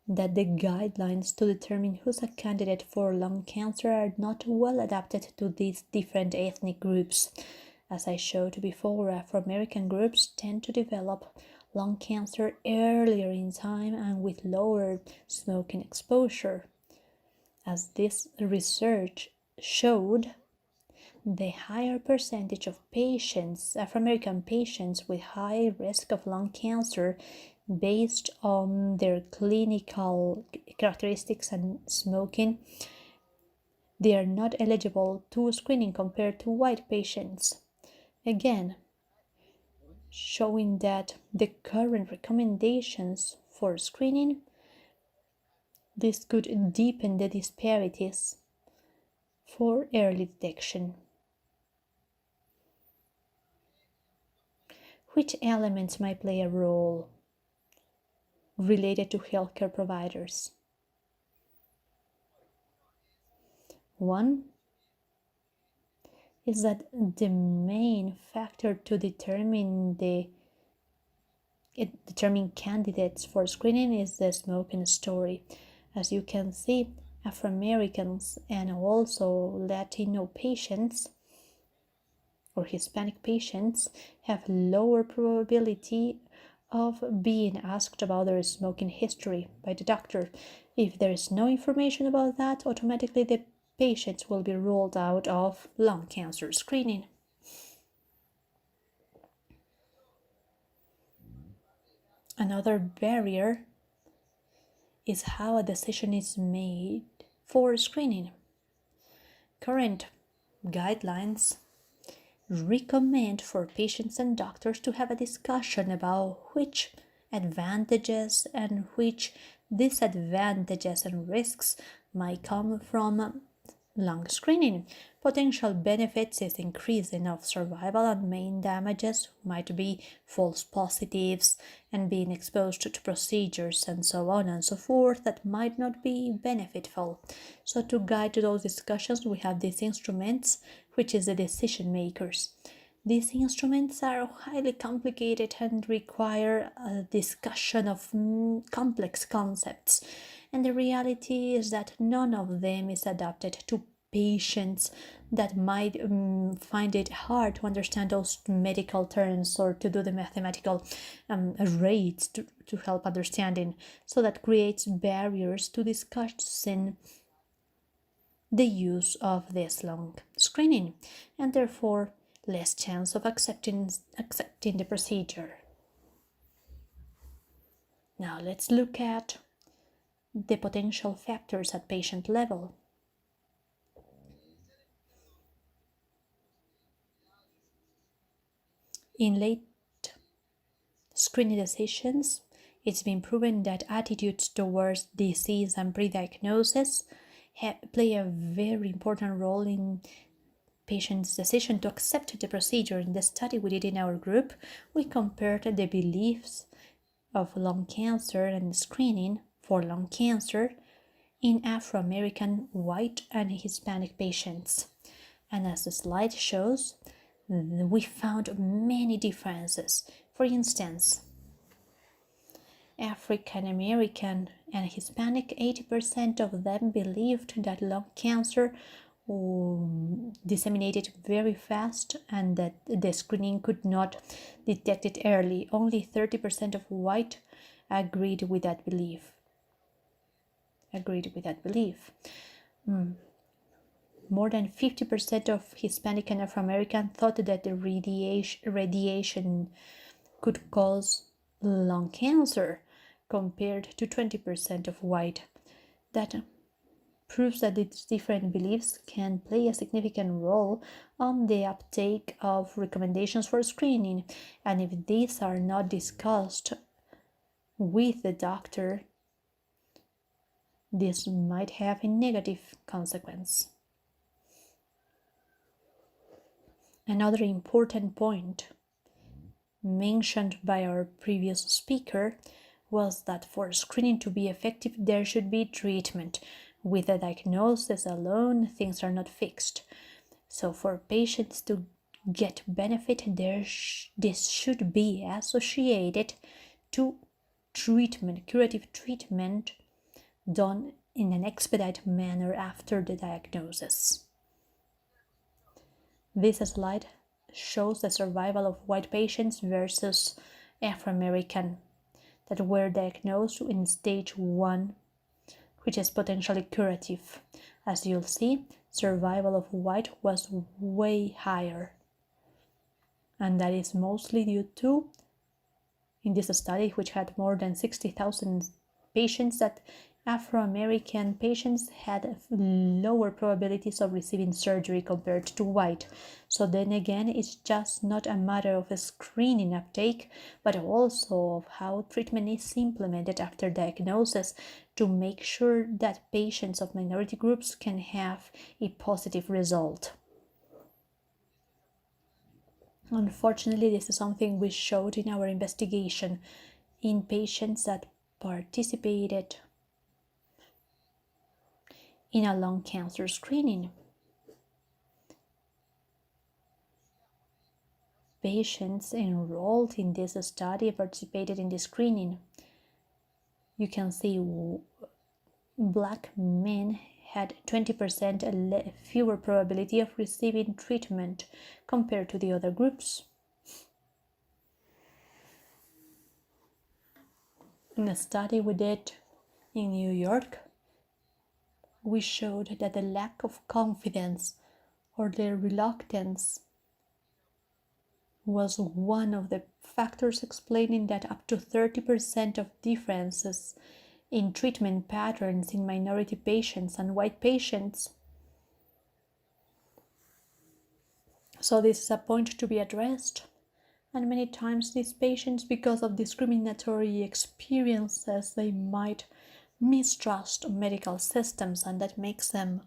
that the guidelines to determine who's a candidate for lung cancer are not well adapted to these different ethnic groups. As I showed before, Afro-American groups tend to develop lung cancer earlier in time and with lower smoking exposure. As this research showed, the higher percentage of patients, Afro-American patients with high risk of lung cancer based on their clinical characteristics and smoking, they are not eligible to screening compared to white patients. Again, showing that the current recommendations for screening, this could deepen the disparities for early detection. Which elements might play a role related to healthcare providers? One is that the main factor to determine candidates for screening is the smoking story. As you can see, Afro-Americans and also Latino patients or Hispanic patients have lower probability of being asked about their smoking history by the doctor. If there is no information about that, automatically the patients will be ruled out of lung cancer screening. Another barrier is how a decision is made for screening. Current guidelines recommend for patients and doctors to have a discussion about which advantages and which disadvantages and risks might come from lung screening. Potential benefits is increasing of survival, and main damages might be false positives and being exposed to procedures and so on and so forth that might not be beneficial. So to guide those discussions, we have these instruments, which is the decision makers. These instruments are highly complicated and require a discussion of complex concepts. And the reality is that none of them is adapted to patients that might find it hard to understand those medical terms or to do the mathematical rates to help understanding. So that creates barriers to discussing the use of this lung screening, and therefore less chance of accepting the procedure. Now let's look at the potential factors at patient level. In late screening decisions, it's been proven that attitudes towards disease and pre-diagnosis play a very important role in patient's decision to accept the procedure. In the study we did in our group, we compared the beliefs of lung cancer and screening for lung cancer in Afro-American, white, and Hispanic patients. And as the slide shows, we found many differences. For instance, African American and Hispanic, 80% of them believed that lung cancer disseminated very fast and that the screening could not detect it early. Only 30% of white agreed with that belief. More than 50% of Hispanic and Afro-American thought that the radiation could cause lung cancer, compared to 20% of white. That proves that these different beliefs can play a significant role on the uptake of recommendations for screening, and if these are not discussed with the doctor, this might have a negative consequence. Another important point mentioned by our previous speaker was that for screening to be effective, there should be treatment. With a diagnosis alone, things are not fixed. So for patients to get benefit, this should be associated to treatment, curative treatment done in an expedited manner after the diagnosis. This slide shows the survival of white patients versus Afro-American that were diagnosed in stage 1, which is potentially curative. As you'll see, survival of white was way higher. And that is mostly due to, in this study, which had more than 60,000 patients, that Afro-American patients had lower probabilities of receiving surgery compared to white. So then again, it's just not a matter of a screening uptake, but also of how treatment is implemented after diagnosis to make sure that patients of minority groups can have a positive result. Unfortunately, this is something we showed in our investigation in patients that participated in a lung cancer screening. Patients enrolled in this study participated in the screening. You can see black men had 20% fewer probability of receiving treatment compared to the other groups. In a study we did in New York, we showed that the lack of confidence or the reluctance was one of the factors explaining that up to 30% of differences in treatment patterns in minority patients and white patients. So this is a point to be addressed, and many times these patients, because of discriminatory experiences, they might mistrust medical systems, and that makes them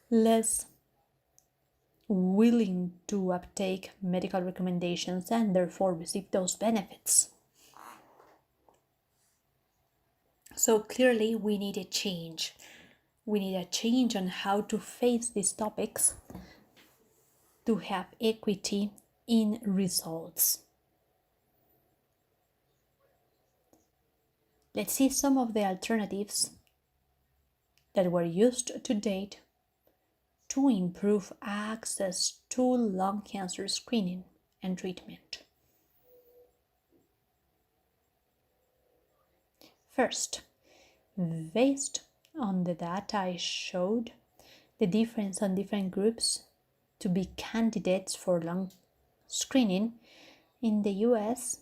less willing to uptake medical recommendations and therefore receive those benefits. So clearly we need a change. We need a change on how to face these topics to have equity in results. Let's see some of the alternatives that were used to date to improve access to lung cancer screening and treatment. First, based on the data I showed, the difference on different groups to be candidates for lung screening in the US,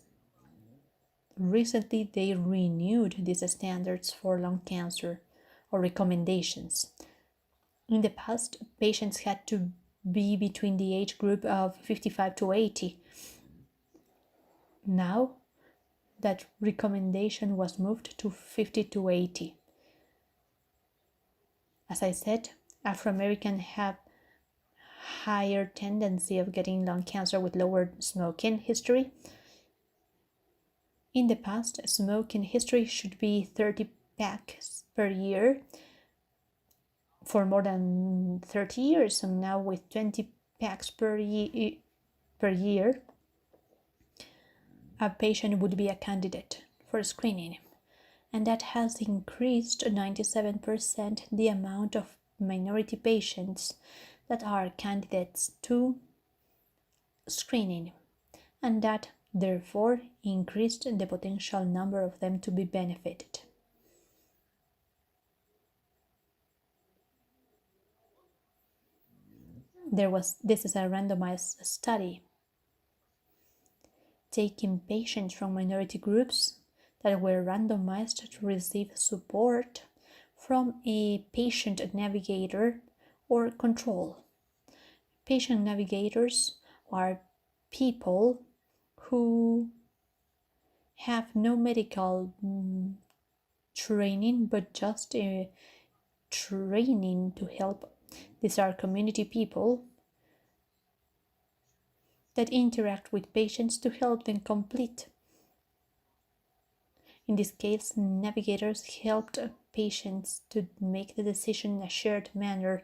recently they renewed these standards for lung cancer or recommendations. In the past, patients had to be between the age group of 55 to 80. Now, that recommendation was moved to 50 to 80. As I said, Afro-Americans have higher tendency of getting lung cancer with lower smoking history. In the past, smoking history should be 30 packs per year for more than 30 years, and now with 20 packs per year, a patient would be a candidate for screening. And that has increased 97% the amount of minority patients that are candidates to screening, and that therefore increased the potential number of them to be benefited. This is a randomized study taking patients from minority groups that were randomized to receive support from a patient navigator or control. Patient navigators are people who have no medical training, but just a training to help These are community people that interact with patients to help them complete. In this case, navigators helped patients to make the decision in a shared manner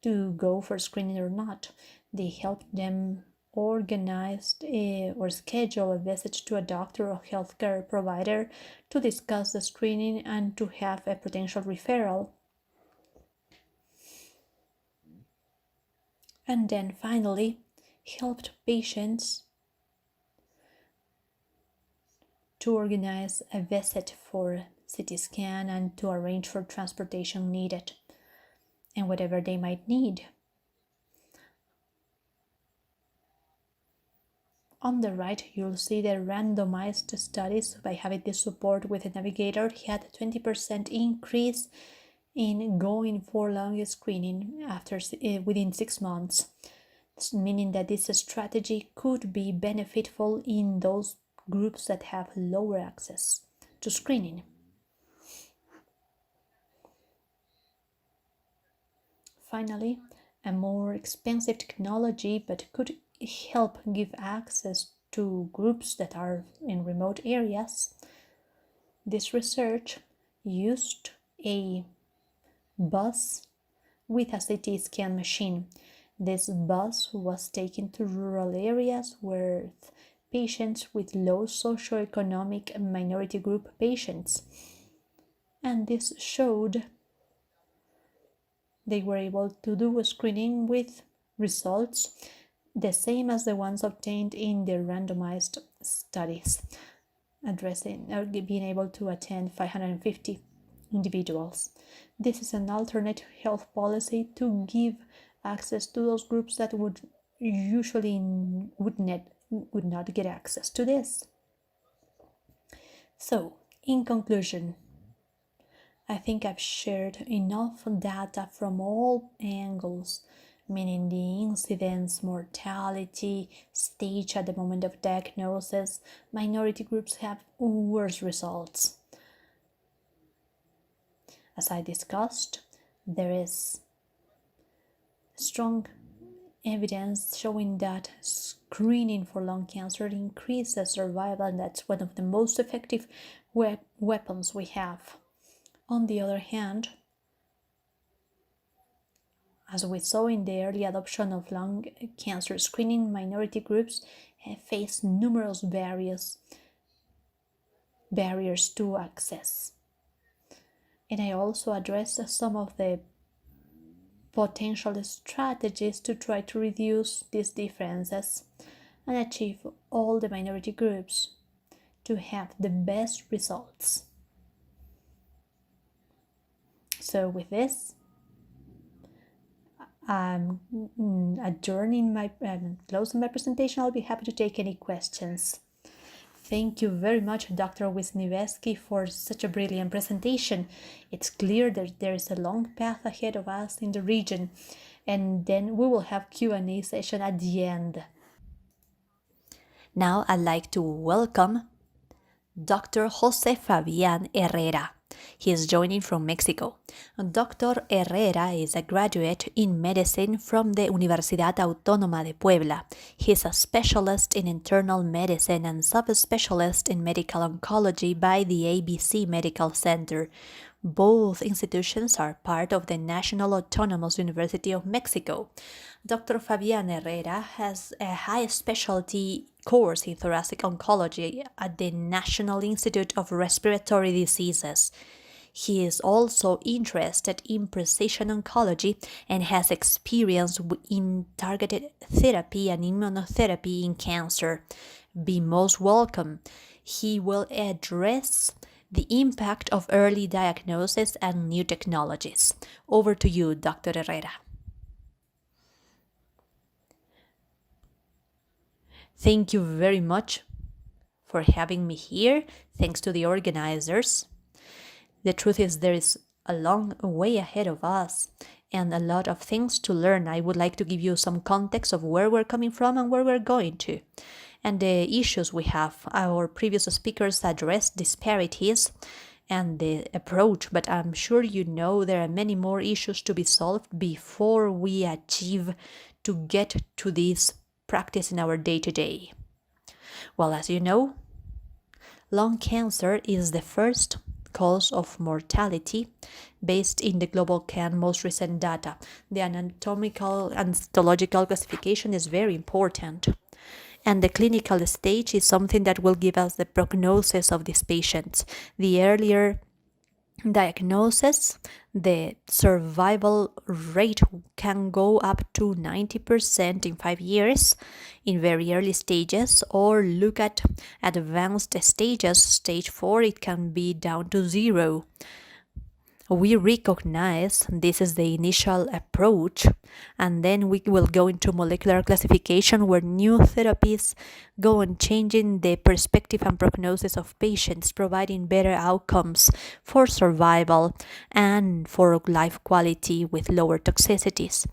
to go for screening or not. They helped them organize or schedule a visit to a doctor or healthcare provider to discuss the screening and to have a potential referral. And then finally, helped patients to organize a visit for CT scan and to arrange for transportation needed and whatever they might need. On the right, you'll see the randomized studies. By having this support with the navigator, he had a 20% increase in going for lung screening within 6 months, meaning that this strategy could be beneficial in those groups that have lower access to screening. Finally, a more expensive technology but could help give access to groups that are in remote areas. This research used a bus with a CT scan machine. This bus was taken to rural areas where patients with low socioeconomic minority group patients. And this showed they were able to do a screening with results the same as the ones obtained in the randomized studies, being able to attend 550 individuals. This is an alternate health policy to give access to those groups that would not get access to this. So, in conclusion, I think I've shared enough data from all angles, meaning the incidence, mortality, stage at the moment of diagnosis. Minority groups have worse results. As I discussed, there is strong evidence showing that screening for lung cancer increases survival, and that's one of the most effective weapons we have. On the other hand, as we saw in the early adoption of lung cancer screening, minority groups have faced numerous barriers to access. And I also addressed some of the potential strategies to try to reduce these differences and achieve all the minority groups to have the best results. So with this, I'm closing my presentation. I'll be happy to take any questions. Thank you very much, Dr. Wisniewski, for such a brilliant presentation. It's clear that there is a long path ahead of us in the region, and then we will have Q&A session at the end. Now I'd like to welcome Dr. Jose Fabian Herrera. He is joining from Mexico. Dr. Herrera is a graduate in medicine from the Universidad Autónoma de Puebla. He is a specialist in internal medicine and subspecialist in medical oncology by the ABC Medical Center. Both institutions are part of the National Autonomous University of Mexico. Dr. Fabian Herrera has a high specialty course in thoracic oncology at the National Institute of Respiratory Diseases. He is also interested in precision oncology and has experience in targeted therapy and immunotherapy in cancer. Be most welcome. He will address the impact of early diagnosis and new technologies. Over to you, Dr. Herrera. Thank you very much for having me here. Thanks to the organizers. The truth is there is a long way ahead of us and a lot of things to learn. I would like to give you some context of where we're coming from and where we're going to, and the issues we have. Our previous speakers addressed disparities, and the approach, but I'm sure you know there are many more issues to be solved before we achieve to get to this practice in our day-to-day. Well, as you know, lung cancer is the first cause of mortality based in the global can most recent data. The anatomical and histological classification is very important, and the clinical stage is something that will give us the prognosis of these patients. The earlier diagnosis, the survival rate can go up to 90% in 5 years in very early stages, or look at advanced stages, stage 4, it can be down to 0. We recognize this is the initial approach, and then we will go into molecular classification, where new therapies go on changing the perspective and prognosis of patients, providing better outcomes for survival and for life quality with lower toxicities.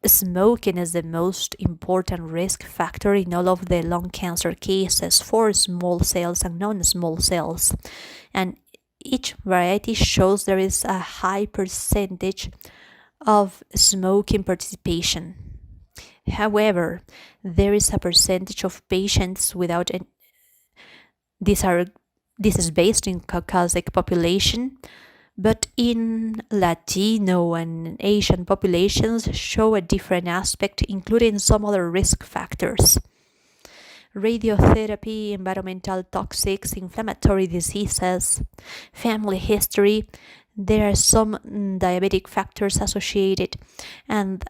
Smoking is the most important risk factor in all of the lung cancer cases for small cells and non-small cells, and each variety shows there is a high percentage of smoking participation. However, there is a percentage of patients without this is based in Caucasic population, but in Latino and Asian populations show a different aspect, including some other risk factors. Radiotherapy, environmental toxics, inflammatory diseases, family history. There are some diabetic factors associated, and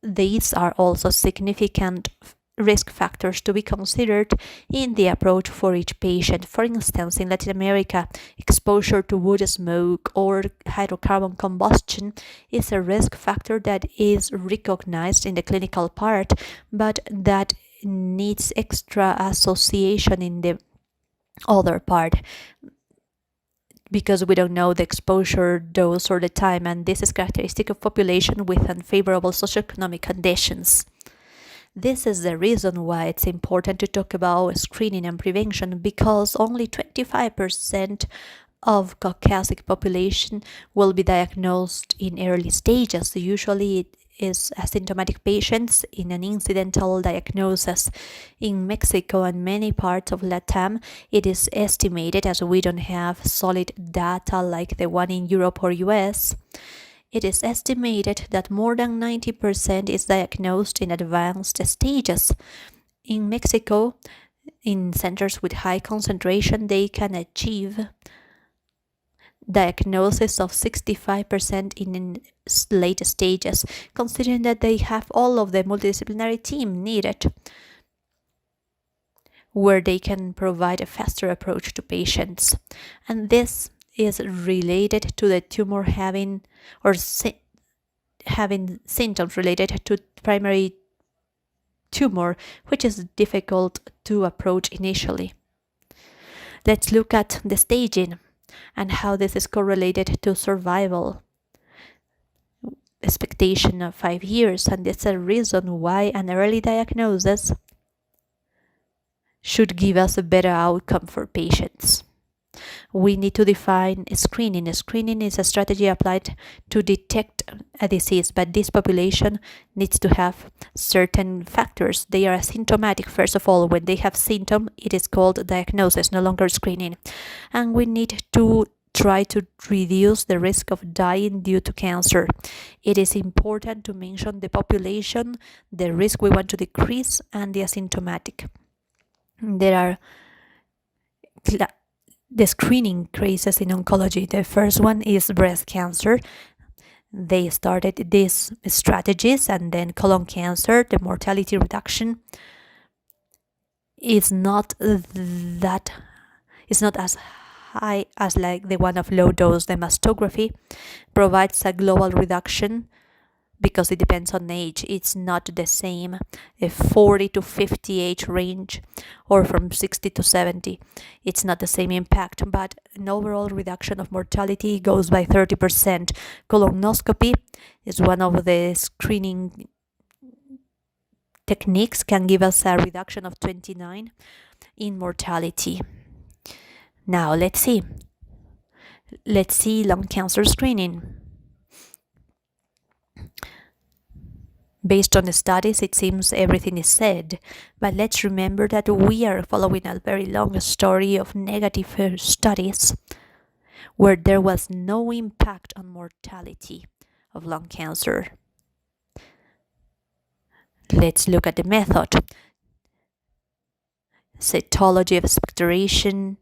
these are also significant risk factors to be considered in the approach for each patient. For instance, in Latin America, exposure to wood smoke or hydrocarbon combustion is a risk factor that is recognized in the clinical part, but that needs extra association in the other part, because we don't know the exposure dose or the time, and this is characteristic of population with unfavorable socioeconomic conditions. This is the reason why it's important to talk about screening and prevention, because only 25% of Caucasic population will be diagnosed in early stages. Usually it is asymptomatic patients in an incidental diagnosis. In Mexico and many parts of Latam, it is estimated, as we don't have solid data like the one in Europe or US, it is estimated that more than 90% is diagnosed in advanced stages. In Mexico, in centers with high concentration, they can achieve diagnosis of 65% in late stages, considering that they have all of the multidisciplinary team needed, where they can provide a faster approach to patients. And this is related to the tumor having symptoms related to primary tumor, which is difficult to approach initially. Let's look at the staging and how this is correlated to survival expectation of 5 years, and it's a reason why an early diagnosis should give us a better outcome for patients. We need to define screening. Screening is a strategy applied to detect a disease, but this population needs to have certain factors. They are asymptomatic, first of all. When they have symptom, it is called diagnosis, no longer screening. And we need to try to reduce the risk of dying due to cancer. It is important to mention the population, the risk we want to decrease, and the asymptomatic. There are the screening cases in oncology. The first one is breast cancer. They started these strategies, and then colon cancer. The mortality reduction is not as high as like the one of low dose. The mastography provides a global reduction because it depends on age. It's not the same, a 40 to 50 age range or from 60 to 70. It's not the same impact, but an overall reduction of mortality goes by 30%. Colonoscopy is one of the screening techniques, can give us a reduction of 29 in mortality. Now let's see lung cancer screening. Based on the studies, it seems everything is said, but let's remember that we are following a very long story of negative studies where there was no impact on mortality of lung cancer. Let's look at the method. Cytology of expectoration,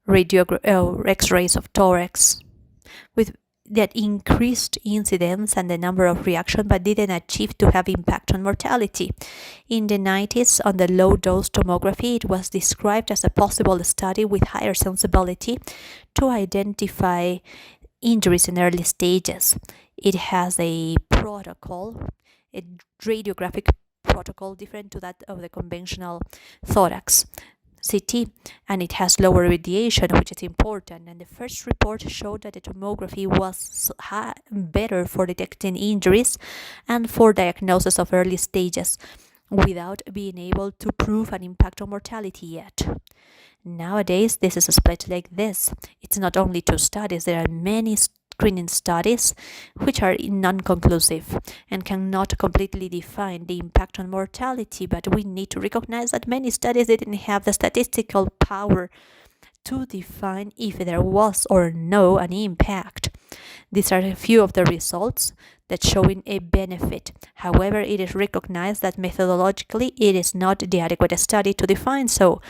X-rays of thorax, with that increased incidence and the number of reactions, but didn't achieve to have impact on mortality. In the 90s, on the low-dose tomography, it was described as a possible study with higher sensibility to identify injuries in early stages. It has a protocol, a radiographic protocol different to that of the conventional thorax CT, and it has lower radiation, which is important. And the first report showed that the tomography was better for detecting injuries and for diagnosis of early stages without being able to prove an impact on mortality yet. Nowadays, this is split like this. It's not only 2 studies, there are many screening studies which are non-conclusive and cannot completely define the impact on mortality, but we need to recognize that many studies didn't have the statistical power to define if there was or no an impact. These are a few of the results that showing a benefit. However, it is recognized that methodologically it is not the adequate study to define so.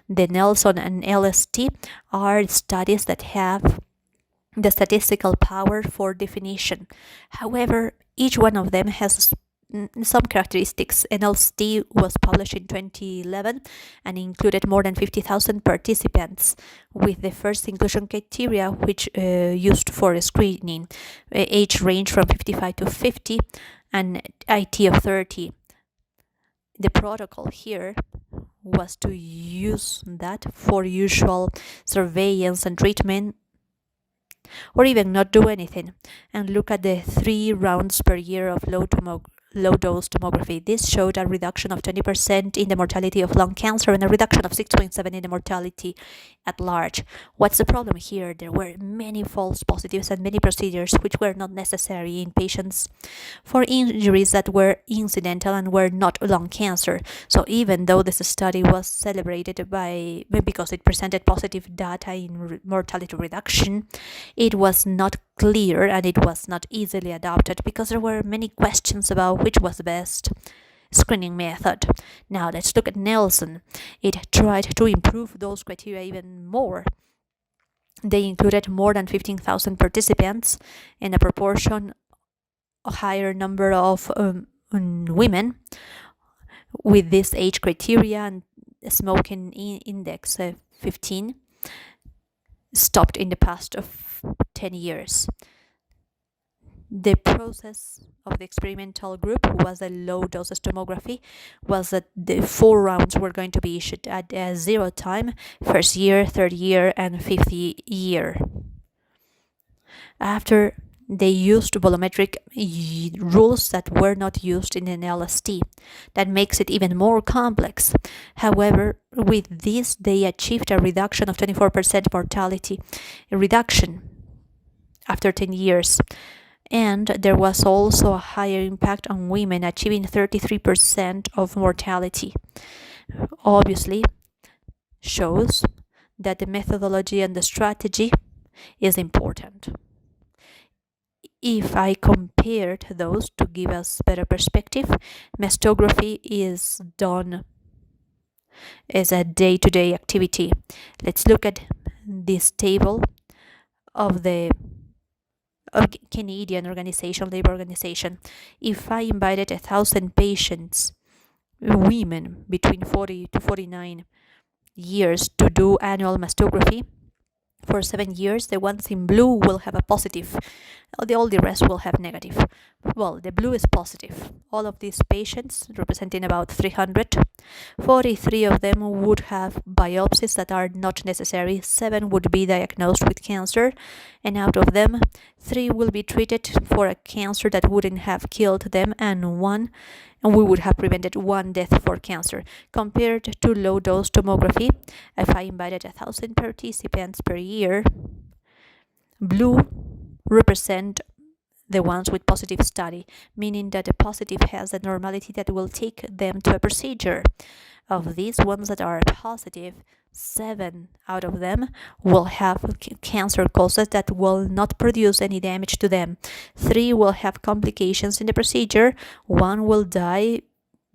The Nelson and LST are studies that have the statistical power for definition. However, each one of them has some characteristics. NLST was published in 2011 and included more than 50,000 participants with the first inclusion criteria which used for screening, age range from 55 to 50 and IT of 30. The protocol here was to use that for usual surveillance and treatment, or even not do anything, and look at the 3 rounds per year of low-dose tomography. This showed a reduction of 20% in the mortality of lung cancer and a reduction of 6.7% in the mortality at large. What's the problem here? There were many false positives and many procedures which were not necessary in patients for injuries that were incidental and were not lung cancer. So even though this study was celebrated because it presented positive data in mortality reduction, it was not clear and it was not easily adopted because there were many questions about which was the best screening method. Now let's look at Nelson. It tried to improve those criteria even more. They included more than 15,000 participants in a proportion a higher number of women with this age criteria and smoking index 15 stopped in the past of 10 years. The process of the experimental group, who was a low-dose tomography, was that the 4 rounds were going to be issued at 0 time, first year, third year, and 5th year. After they used volumetric rules that were not used in an LST. That makes it even more complex. However, with this, they achieved a reduction of 24% mortality, a reduction after 10 years. And there was also a higher impact on women, achieving 33% of mortality. Obviously, shows that the methodology and the strategy is important. If I compared those to give us better perspective, mastography is done as a day-to-day activity. Let's look at this table of the Canadian organization, labor organization. If I invited 1,000 patients, women between 40 to 49 years, to do annual mastography for 7 years, the ones in blue will have a positive, all the rest will have negative. Well, the blue is positive. All of these patients, representing about 300, 43 of them would have biopsies that are not necessary. 7 would be diagnosed with cancer, and out of them, 3 will be treated for a cancer that wouldn't have killed them, and 1 and we would have prevented 1 death for cancer. Compared to low-dose tomography, if I invited 1,000 participants per year, blue represent the ones with positive study, meaning that the positive has a normality that will take them to a procedure. Of these ones that are positive, 7 out of them will have cancer causes that will not produce any damage to them. 3 will have complications in the procedure, 1 will die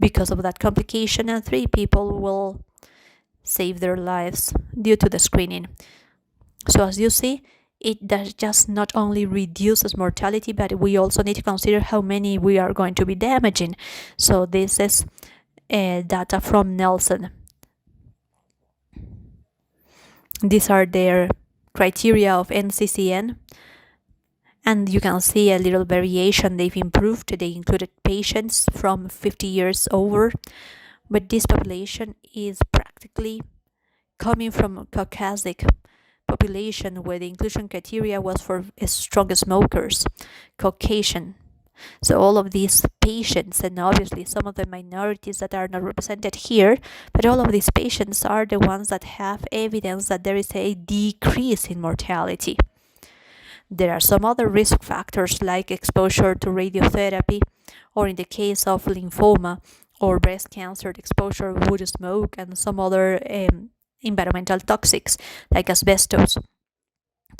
because of that complication, and 3 people will save their lives due to the screening. So as you see, it does just not only reduces mortality, but we also need to consider how many we are going to be damaging. So this is data from Nelson. These are their criteria of NCCN, and you can see a little variation. They've improved. They included patients from 50 years over, but this population is practically coming from Caucasic population, where the inclusion criteria was for strong smokers, Caucasian. So all of these patients, and obviously some of the minorities that are not represented here, but all of these patients are the ones that have evidence that there is a decrease in mortality. There are some other risk factors like exposure to radiotherapy, or in the case of lymphoma or breast cancer, exposure to wood smoke and some other environmental toxics like asbestos.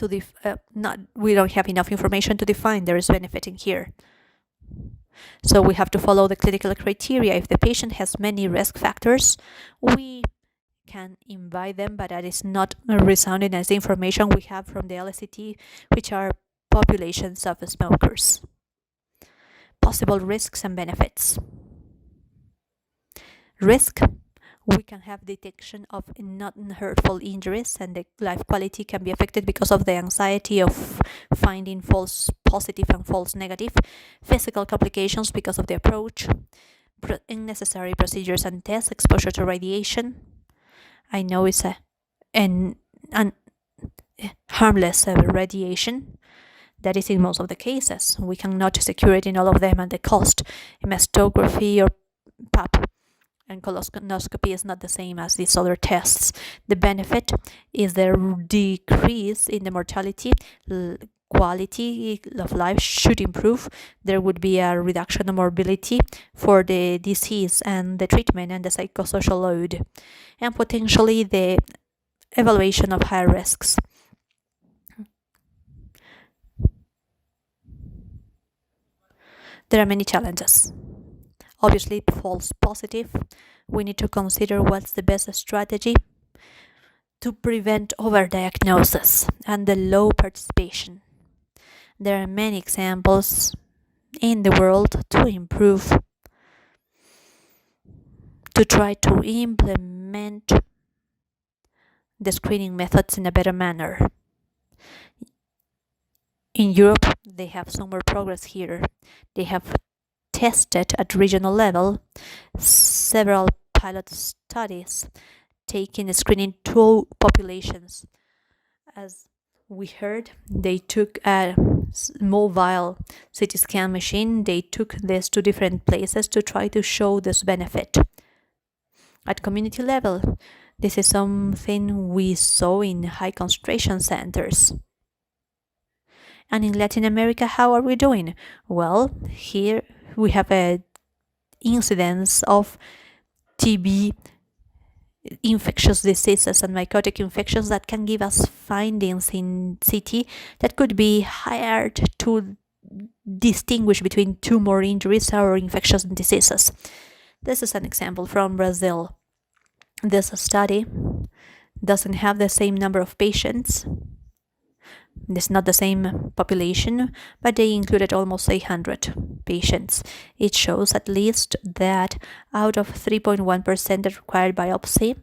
We don't have enough information to define there is benefit in here. So we have to follow the clinical criteria. If the patient has many risk factors, we can invite them, but that is not resounding as the information we have from the LSCT, which are populations of smokers. Possible risks and benefits. Risk: we can have detection of non-hurtful injuries, and the life quality can be affected because of the anxiety of finding false positive and false negative, physical complications because of the approach, unnecessary procedures and tests, exposure to radiation. I know it's an harmless radiation. That is in most of the cases. We cannot secure it in all of them, and the cost, mastography or PAP and colonoscopy is not the same as these other tests. The benefit is the decrease in the mortality. Quality of life should improve. There would be a reduction of morbidity for the disease and the treatment and the psychosocial load, and potentially the evaluation of high risks. There are many challenges. Obviously, false positive. We need to consider what's the best strategy to prevent overdiagnosis and the low participation. There are many examples in the world to improve, to try to implement the screening methods in a better manner. In Europe, they have some more progress here. They have tested at regional level several pilot studies taking screening to populations. As we heard, they took a mobile CT scan machine. They took this to different places to try to show this benefit. At community level, this is something we saw in high concentration centers. And in Latin America, how are we doing? Well, here we have a incidence of TB, infectious diseases and mycotic infections that can give us findings in CT that could be hard to distinguish between tumor injuries or infectious diseases. This is an example from Brazil. This study doesn't have the same number of patients. It's not the same population, but they included almost 800 patients. It shows at least that out of 3.1% that required biopsy,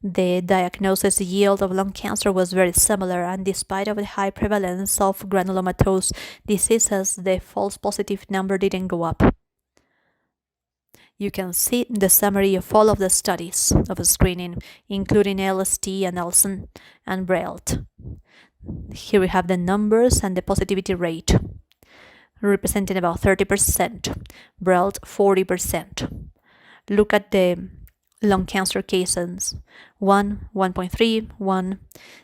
the diagnosis yield of lung cancer was very similar, and despite of the high prevalence of granulomatous diseases, the false positive number didn't go up. You can see the summary of all of the studies of screening, including LST and Nelson and Braille. Here we have the numbers and the positivity rate. representing about 30%, BRELT 40%. Look at the lung cancer cases, 1.3, 1.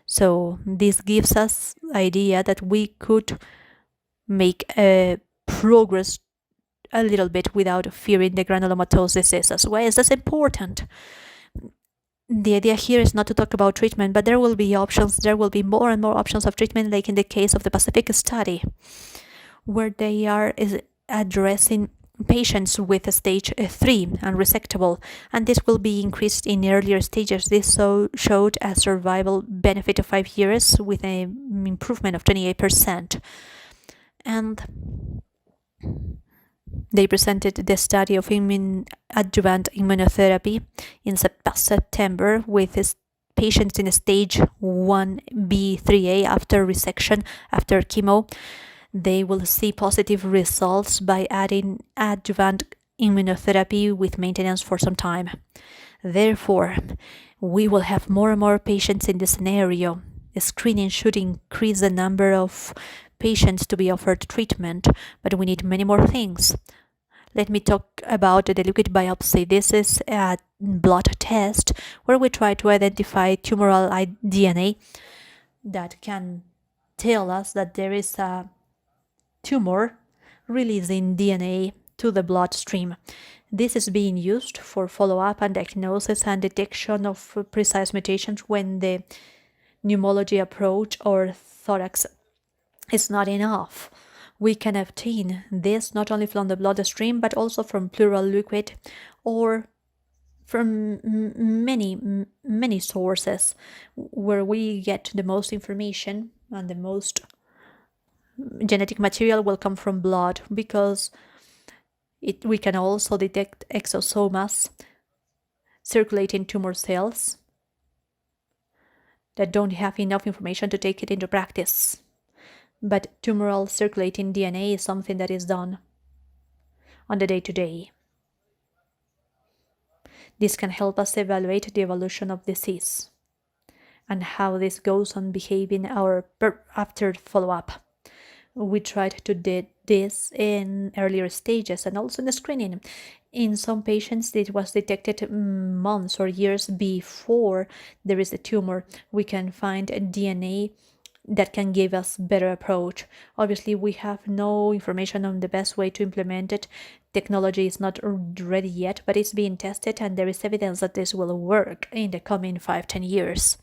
So this gives us idea that we could make a progress a little bit without fearing the granulomatosis diseases. Why is this important? The idea here is not to talk about treatment, but there will be options. There will be more and more options of treatment, like in the case of the Pacific study, where they are addressing patients with a stage 3 unresectable, and this will be increased in earlier stages. This showed a survival benefit of 5 years with an improvement of 28%. And they presented the study of adjuvant immunotherapy in September with patients in stage 1B3A after resection, after chemo. They will see positive results by adding adjuvant immunotherapy with maintenance for some time. Therefore, we will have more and more patients in this scenario. Screening should increase the number of patients to be offered treatment, but we need many more things. Let me talk about the liquid biopsy. This is a blood test where we try to identify tumoral DNA that can tell us that there is a tumor releasing DNA to the bloodstream. This is being used for follow-up and diagnosis and detection of precise mutations when the pneumology approach or thorax is not enough. We can obtain this not only from the bloodstream but also from pleural liquid or from many sources where we get the most information, and the most genetic material will come from blood, because we can also detect exosomas, circulating tumor cells that don't have enough information to take it into practice. But tumoral circulating DNA is something that is done on the day-to-day. This can help us evaluate the evolution of disease and how this goes on behaving after follow-up. We tried to do this in earlier stages and also in the screening. In some patients, it was detected months or years before there is a tumor. We can find a DNA that can give us better approach. Obviously, we have no information on the best way to implement it. Technology is not ready yet, but it's being tested, and there is evidence that this will work in the coming 5-10 years.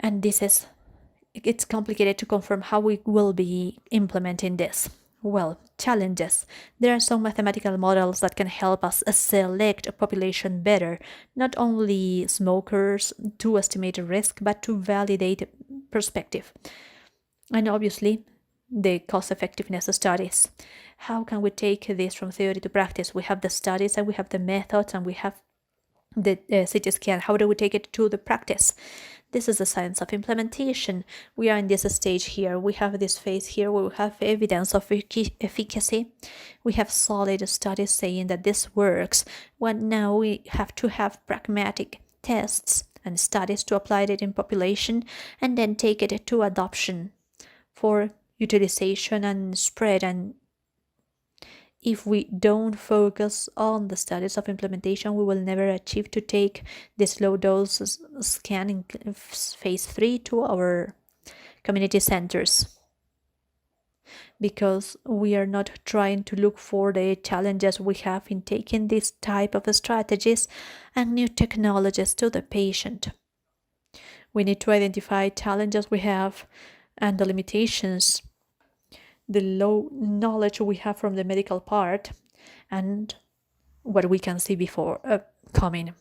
And it's complicated to confirm how we will be implementing this. Well, challenges. There are some mathematical models that can help us select a population better, not only smokers to estimate risk, but to validate perspective. And obviously, the cost-effectiveness studies. How can we take this from theory to practice? We have the studies and we have the methods and we have the CT scan. How do we take it to the practice? This is the science of implementation. We are in this stage here. We have this phase here where we have evidence of efficacy. We have solid studies saying that this works. Well, now we have to have pragmatic tests and studies to apply it in population and then take it to adoption for utilization and spread. And if we don't focus on the studies of implementation, we will never achieve to take this low dose scan in phase 3 to our community centers, because we are not trying to look for the challenges we have in taking this type of strategies and new technologies to the patient. We need to identify challenges we have and the limitations, the low knowledge we have from the medical part, and what we can see before coming.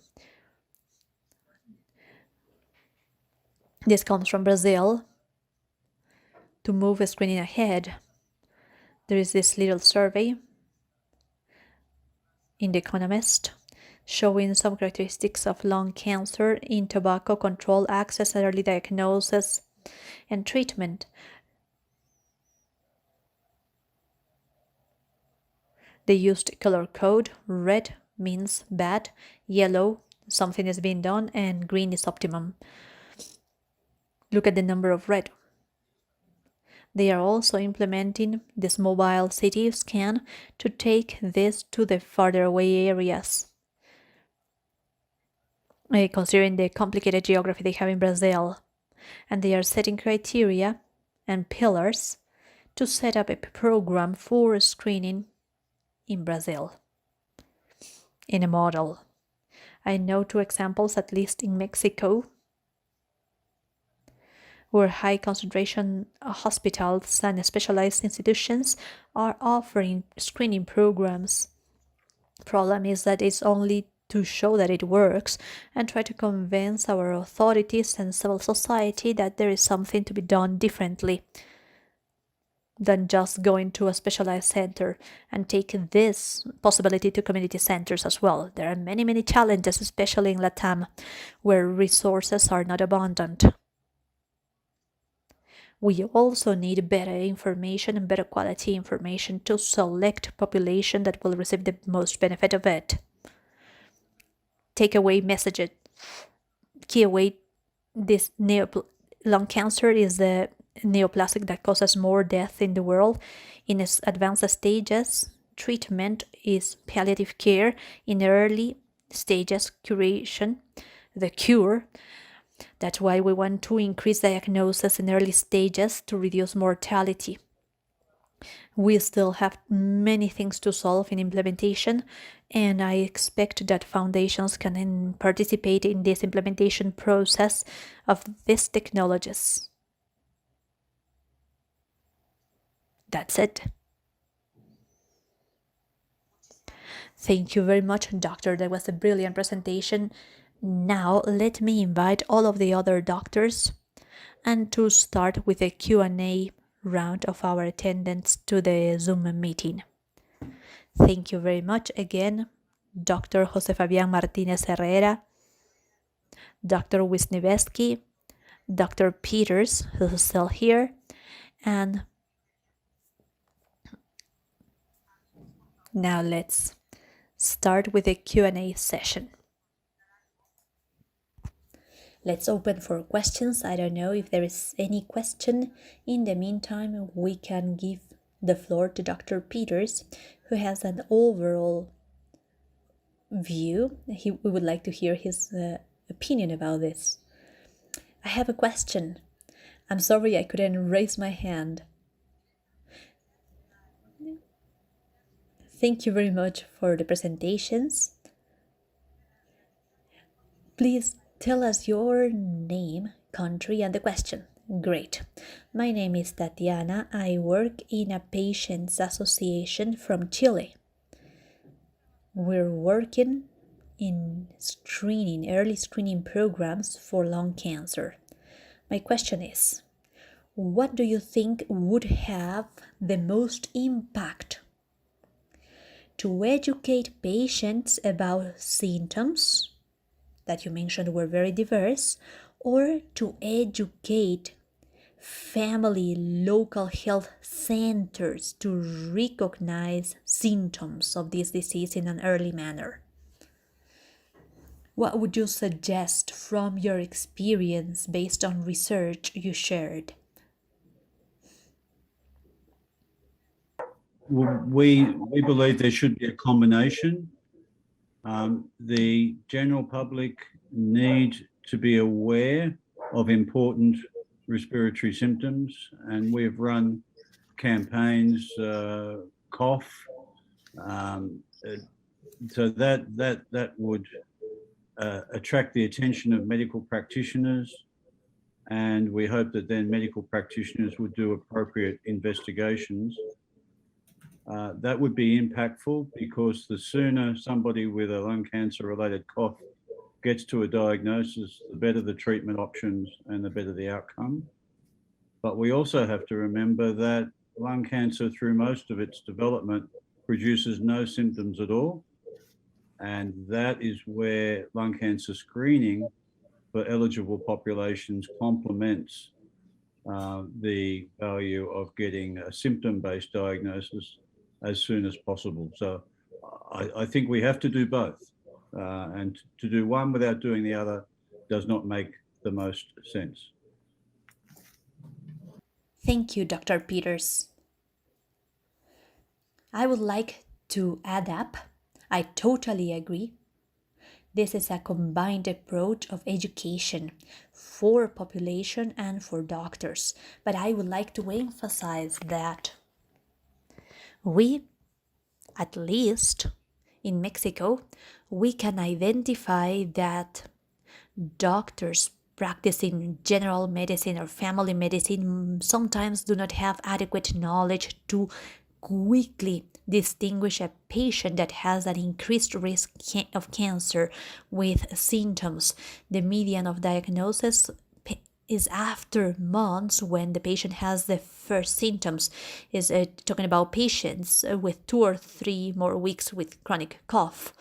This comes from Brazil. To move screening ahead, there is this little survey in The Economist showing some characteristics of lung cancer in tobacco control, access, early diagnosis, and treatment. They used color code. Red means bad, yellow, something is being done, and green is optimum. Look at the number of red. They are also implementing this mobile CT scan to take this to the farther away areas, considering the complicated geography they have in Brazil. And they are setting criteria and pillars to set up a program for screening in Brazil in a model. I know 2 examples, at least in Mexico, where high concentration hospitals and specialized institutions are offering screening programs. Problem is that it's only to show that it works and try to convince our authorities and civil society that there is something to be done differently than just going to a specialized center, and take this possibility to community centers as well. There are many, many challenges, especially in LATAM, where resources are not abundant. We also need better information and better quality information to select population that will receive the most benefit of it. Takeaway messages. Key away, this lung cancer is the neoplastic that causes more death in the world. In its advanced stages, treatment is palliative care. In early stages, curation, the cure. That's why we want to increase diagnosis in early stages to reduce mortality. We still have many things to solve in implementation, and I expect that foundations can participate in this implementation process of these technologies. That's it. Thank you very much, doctor. That was a brilliant presentation. Now let me invite all of the other doctors and to start with a Q&A round of our attendants to the Zoom meeting. Thank you very much again, Dr. Jose Fabian Martinez Herrera, Dr. Wisniewski, Dr. Peters, who is still here, and now let's start with a Q&A session. Let's open for questions. I don't know if there is any question. In the meantime, we can give the floor to Dr. Peters, who has an overall view. We would like to hear his opinion about this. I have a question. I'm sorry I couldn't raise my hand. Thank you very much for the presentations. Please tell us your name, country, and the question. Great. My name is Tatiana. I work in a patients association from Chile. We're working in early screening programs for lung cancer. My question is, what do you think would have the most impact? To educate patients about symptoms that you mentioned were very diverse, or to educate family local health centers to recognize symptoms of this disease in an early manner? What would you suggest from your experience based on research you shared? We believe there should be a combination. The general public need to be aware of important respiratory symptoms, and we've run campaigns, cough, so that would attract the attention of medical practitioners, and we hope that then medical practitioners would do appropriate investigations. That would be impactful, because the sooner somebody with a lung cancer related cough gets to a diagnosis, the better the treatment options and the better the outcome. But we also have to remember that lung cancer, through most of its development, produces no symptoms at all. And that is where lung cancer screening for eligible populations complements the value of getting a symptom-based diagnosis as soon as possible. So I think we have to do both. And to do one without doing the other does not make the most sense. Thank you, Dr. Peters. I would like to add up. I totally agree. This is a combined approach of education for population and for doctors. But I would like to emphasize that we, at least in Mexico, we can identify that doctors practicing general medicine or family medicine sometimes do not have adequate knowledge to quickly distinguish a patient that has an increased risk of cancer with symptoms. The median of diagnosis is after months when the patient has the first symptoms. Is talking about patients with 2 or 3 more weeks with chronic cough.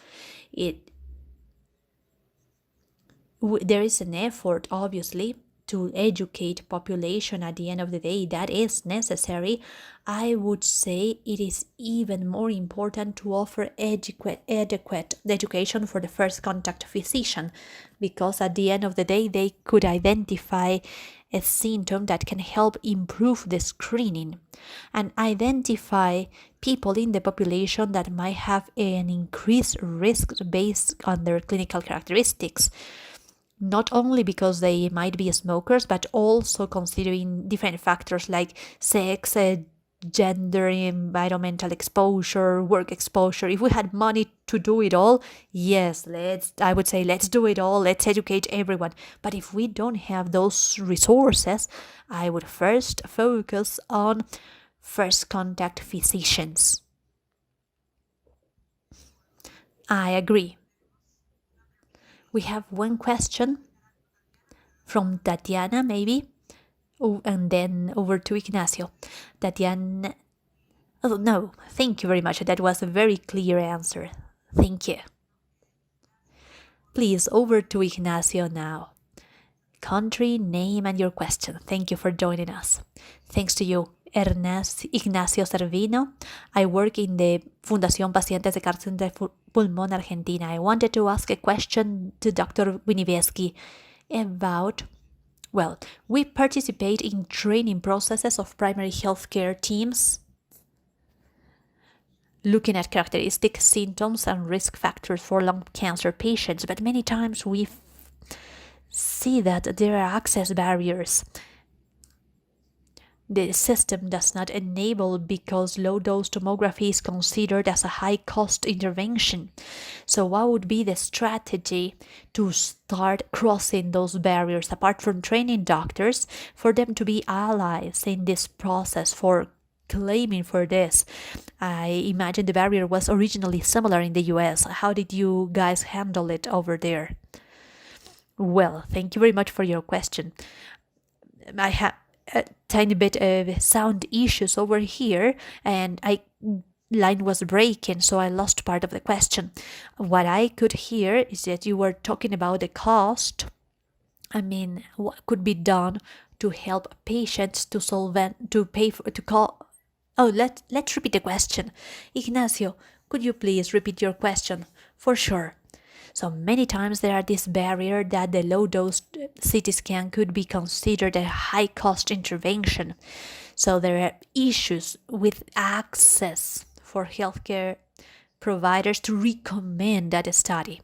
There is an effort, obviously, to educate population at the end of the day. That is necessary. I would say it is even more important to offer adequate education for the first contact physician, because at the end of the day they could identify a symptom that can help improve the screening and identify people in the population that might have an increased risk based on their clinical characteristics. Not only because they might be smokers, but also considering different factors like sex, gender, environmental exposure, work exposure. If we had money to do it all, yes, I would say let's do it all, let's educate everyone. But if we don't have those resources, I would first focus on first contact physicians. I agree. We have one question from Tatiana, maybe. Oh, and then over to Ignacio. Tatiana. Oh, no, thank you very much. That was a very clear answer. Thank you. Please, over to Ignacio now. Country, name, and your question. Thank you for joining us. Thanks to you, Ignacio Servino. I work in the Fundación Pacientes de Cáncer de Pulmón Argentina. I wanted to ask a question to Dr. Winniewski about, well, we participate in training processes of primary healthcare teams looking at characteristic symptoms and risk factors for lung cancer patients, but many times we see that there are access barriers. The system does not enable because low-dose tomography is considered as a high-cost intervention. So what would be the strategy to start crossing those barriers, apart from training doctors, for them to be allies in this process for claiming for this? I imagine the barrier was originally similar in the US. How did you guys handle it over there? Well, thank you very much for your question. I have a tiny bit of sound issues over here, and line was breaking, so I lost part of the question. What I could hear is that you were talking about the cost. I mean, what could be done to help patients to pay for to call. Oh, let's repeat the question. Ignacio, could you please repeat your question? For sure. So many times there are this barrier that the low-dose CT scan could be considered a high-cost intervention. So there are issues with access for healthcare providers to recommend that study.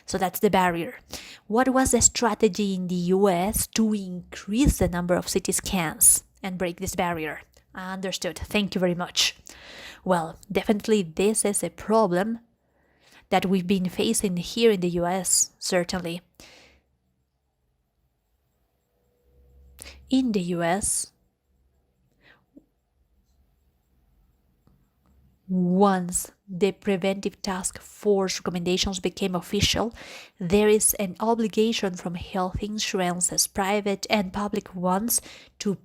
So that's the barrier. What was the strategy in the US to increase the number of CT scans and break this barrier? Understood. Thank you very much. Well, definitely this is a problem that we've been facing here in the US, certainly. In the US, once the preventive task force recommendations became official, there is an obligation from health insurances, private and public ones, to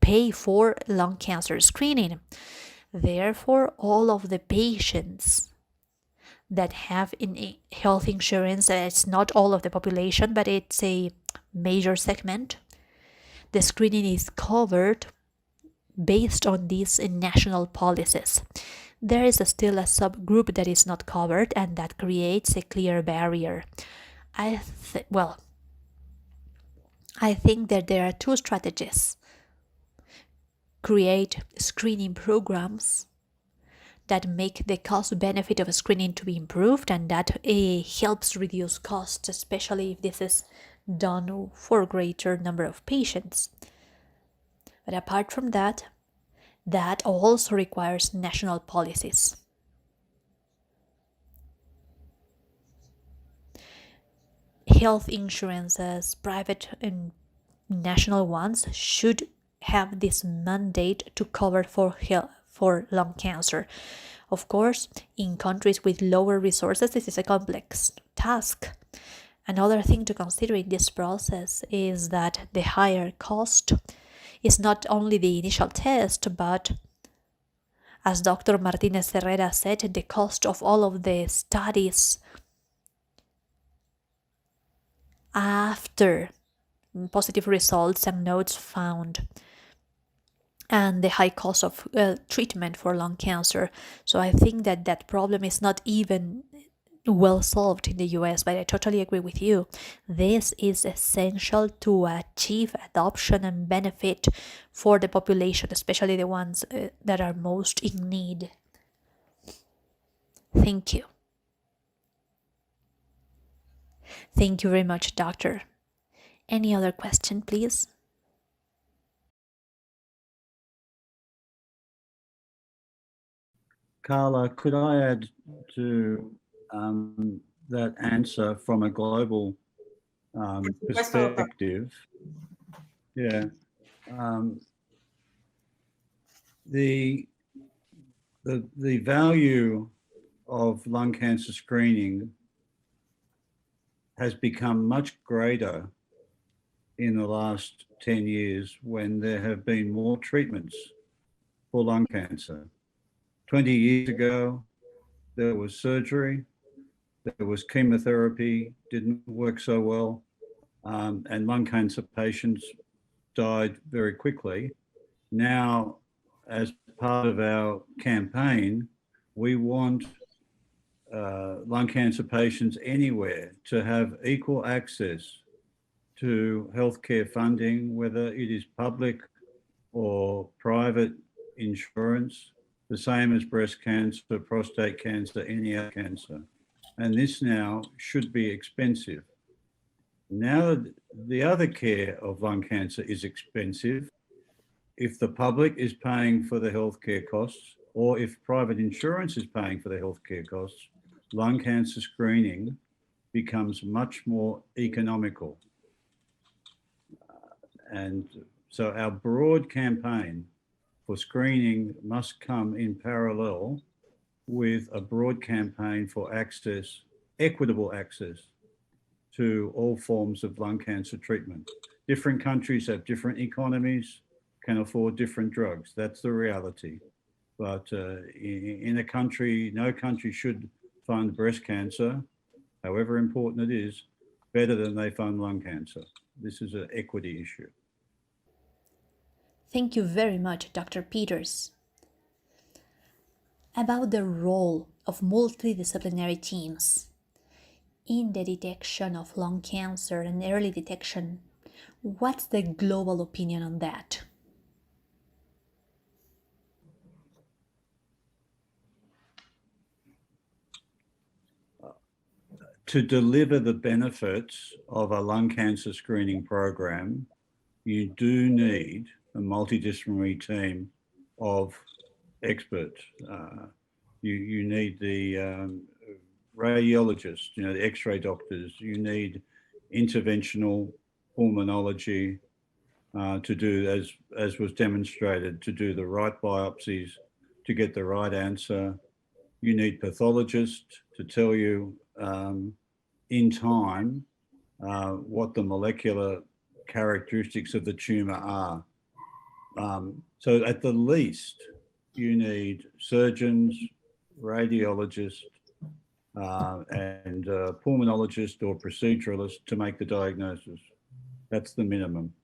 pay for lung cancer screening. Therefore, all of the patients that have health insurance, it's not all of the population, but it's a major segment, the screening is covered based on these national policies. There is still a subgroup that is not covered, and that creates a clear barrier. I think that there are two strategies. create screening programs that make the cost benefit of screening to be improved, and that helps reduce costs, especially if this is done for a greater number of patients. But apart from that, that also requires national policies. Health insurances, private and national ones, should have this mandate to cover for lung cancer. Of course, in countries with lower resources, this is a complex task. Another thing to consider in this process is that the higher cost is not only the initial test, but, as Dr. Martinez Herrera said, the cost of all of the studies after positive results and nodes found, and the high cost of treatment for lung cancer. So I think that that problem is not even well solved in the US, but I totally agree with you. This is essential to achieve adoption and benefit for the population, especially the ones that are most in need. Thank you. Thank you very much, doctor. Any other question, please? Carla, could I add to that answer from a global perspective? Yeah. The value of lung cancer screening has become much greater in the last 10 years when there have been more treatments for lung cancer. 20 years ago, there was surgery, there was chemotherapy, didn't work so well, and lung cancer patients died very quickly. Now, as part of our campaign, we want lung cancer patients anywhere to have equal access to healthcare funding, whether it is public or private insurance, the same as breast cancer, prostate cancer, any other cancer. And this now should be expensive. Now, the other care of lung cancer is expensive. If the public is paying for the healthcare costs, or if private insurance is paying for the healthcare costs, lung cancer screening becomes much more economical. And so our broad campaign for screening must come in parallel with a broad campaign for access, equitable access to all forms of lung cancer treatment. Different countries have different economies, can afford different drugs. That's the reality. But in a country, no country should fund breast cancer, however important it is, better than they fund lung cancer. This is an equity issue. Thank you very much, Dr. Peters. About the role of multidisciplinary teams in the detection of lung cancer and early detection, what's the global opinion on that? To deliver the benefits of a lung cancer screening program, you do need a multidisciplinary team of experts. You need the radiologists, the X-ray doctors. You need interventional pulmonology to do, as was demonstrated, to do the right biopsies, to get the right answer. You need pathologists to tell you in time what the molecular characteristics of the tumor are. So at the least, you need surgeons, radiologists, and pulmonologists or proceduralists to make the diagnosis. That's the minimum.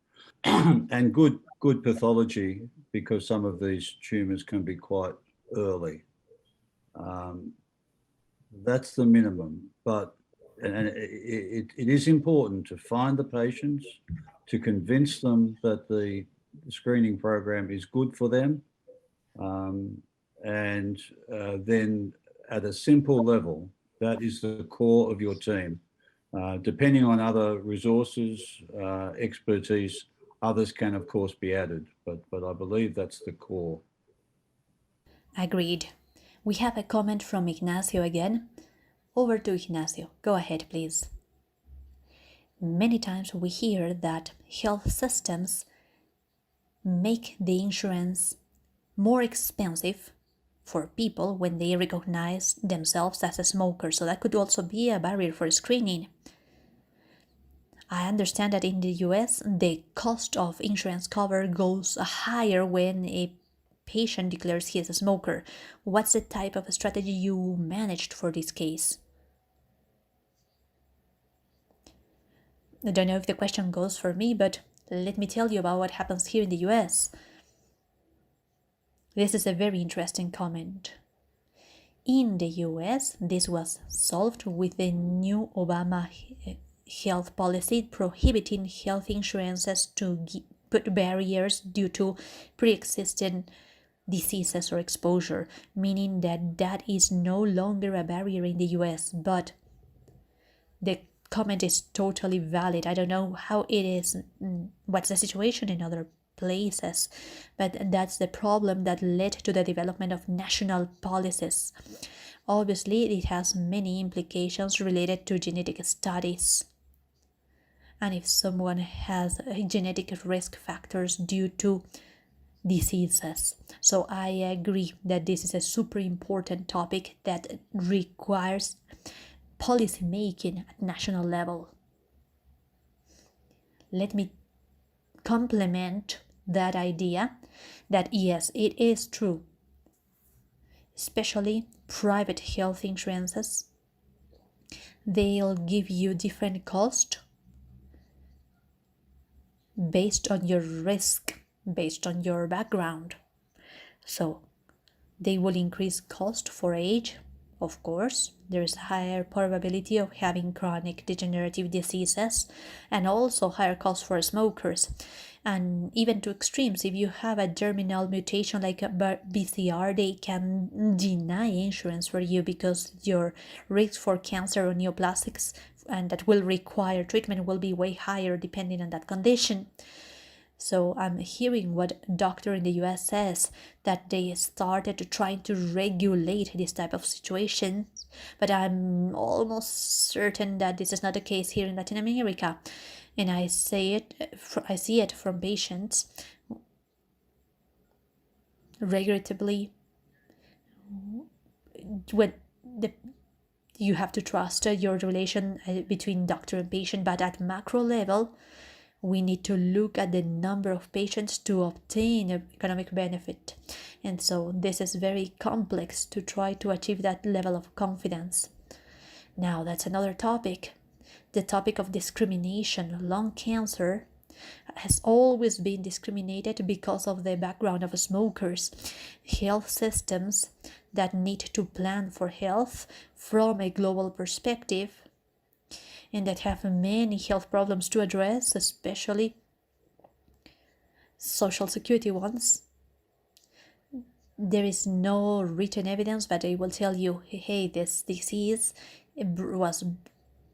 And good pathology, because some of these tumors can be quite early. That's the minimum, but it is important to find the patients, to convince them that the screening program is good for them. And then at a simple level, that is the core of your team. Depending on other resources, expertise, others can, of course, be added, but I believe that's the core. Agreed. We have a comment from Ignacio again. Over to Ignacio. Go ahead, please. Many times we hear that health systems make the insurance more expensive for people when they recognize themselves as a smoker. So that could also be a barrier for screening. I understand that in the US, the cost of insurance cover goes higher when a patient declares he is a smoker. What's the type of strategy you managed for this case? I don't know if the question goes for me, but let me tell you about what happens here in the US. This is a very interesting comment. In the US, this was solved with the new Obama health policy prohibiting health insurances to put barriers due to pre-existing diseases or exposure, meaning that that is no longer a barrier in the US. But the comment is totally valid. I don't know how it is, what's the situation in other places, but that's the problem that led to the development of national policies. Obviously, it has many implications related to genetic studies. And if someone has genetic risk factors due to diseases. So I agree that this is a super important topic that requires policy making at national level. Let me complement that idea that yes, it is true, especially private health insurances, they'll give you different cost based on your risk, based on your background. So they will increase cost for age. Of course, there is a higher probability of having chronic degenerative diseases and also higher cost for smokers. And even to extremes, if you have a germinal mutation like a BCR, they can deny insurance for you because your risk for cancer or neoplastics and that will require treatment will be way higher depending on that condition. So I'm hearing what a doctor in the US says, that they started trying to regulate this type of situations, but I'm almost certain that this is not the case here in Latin America. And I see it from patients regrettably when you have to trust your relation between doctor and patient, but at macro level, we need to look at the number of patients to obtain economic benefit. And so this is very complex to try to achieve that level of confidence. Now that's another topic. The topic of discrimination. Lung cancer has always been discriminated because of the background of smokers. Health systems that need to plan for health from a global perspective and that have many health problems to address, especially social security ones. There is no written evidence, but they will tell you, hey, this disease was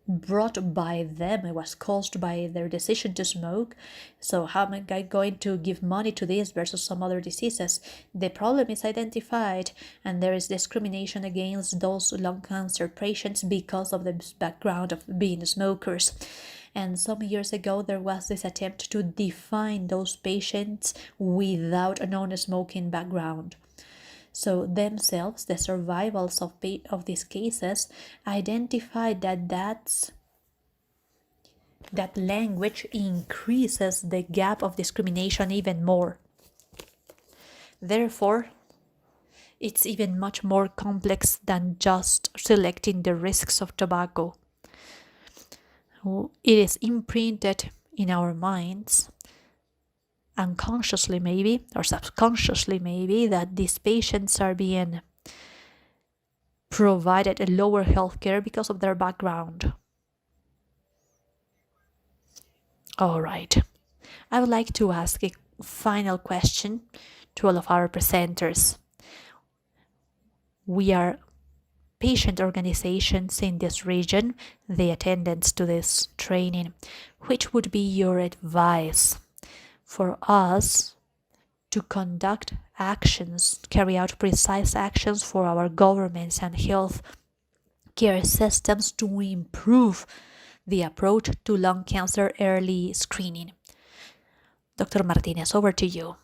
brought by them, it was caused by their decision to smoke. So how am I going to give money to this versus some other diseases? The problem is identified, and there is discrimination against those lung cancer patients because of the background of being smokers. And some years ago, there was this attempt to define those patients without a non-smoking background. So themselves, the survivals of these cases, identified that language increases the gap of discrimination even more. Therefore, it's even much more complex than just selecting the risks of tobacco. It is imprinted in our minds, unconsciously maybe, or subconsciously maybe, that these patients are being provided a lower healthcare because of their background. All right. I would like to ask final question to all of our presenters. We are patient organizations in this region, the attendants to this training. Which would be your advice for us to conduct actions, carry out precise actions for our governments and health care systems to improve the approach to lung cancer early screening? Dr. Martinez, over to you.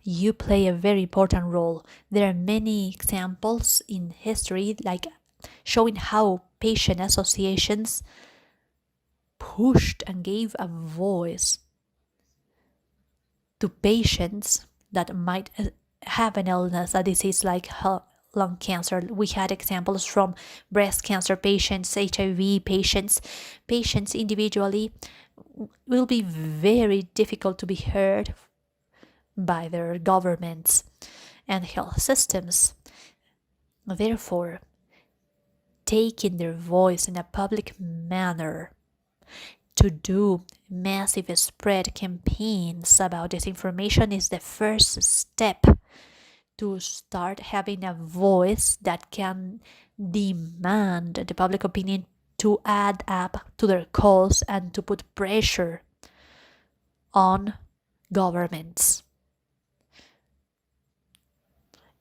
You play a very important role. There are many examples in history, like showing how patient associations pushed and gave a voice to patients that might have an illness, a disease like lung cancer. We had examples from breast cancer patients, HIV patients. Patients individually will be very difficult to be heard by their governments and health systems. Therefore, taking their voice in a public manner to do massive spread campaigns about disinformation is the first step to start having a voice that can demand the public opinion to add up to their cause and to put pressure on governments.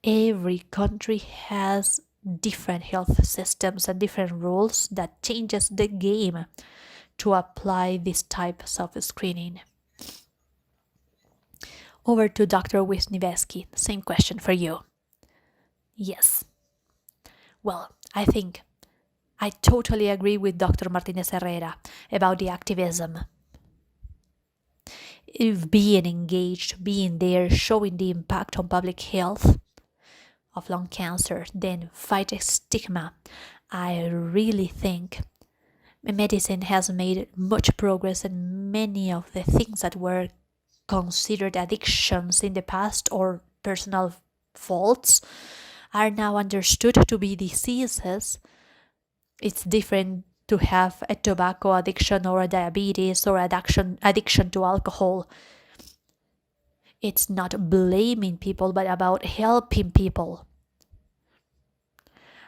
Every country has different health systems and different rules that changes the game to apply these types of screening. Over to Dr. Wisniewski. Same question for you. Yes. Well, I think I totally agree with Dr. Martinez Herrera about the activism. If being engaged, being there, showing the impact on public health of lung cancer, then fight stigma. I really think medicine has made much progress, and many of the things that were considered addictions in the past or personal faults are now understood to be diseases. It's different to have a tobacco addiction or a diabetes or addiction to alcohol. It's not blaming people, but about helping people.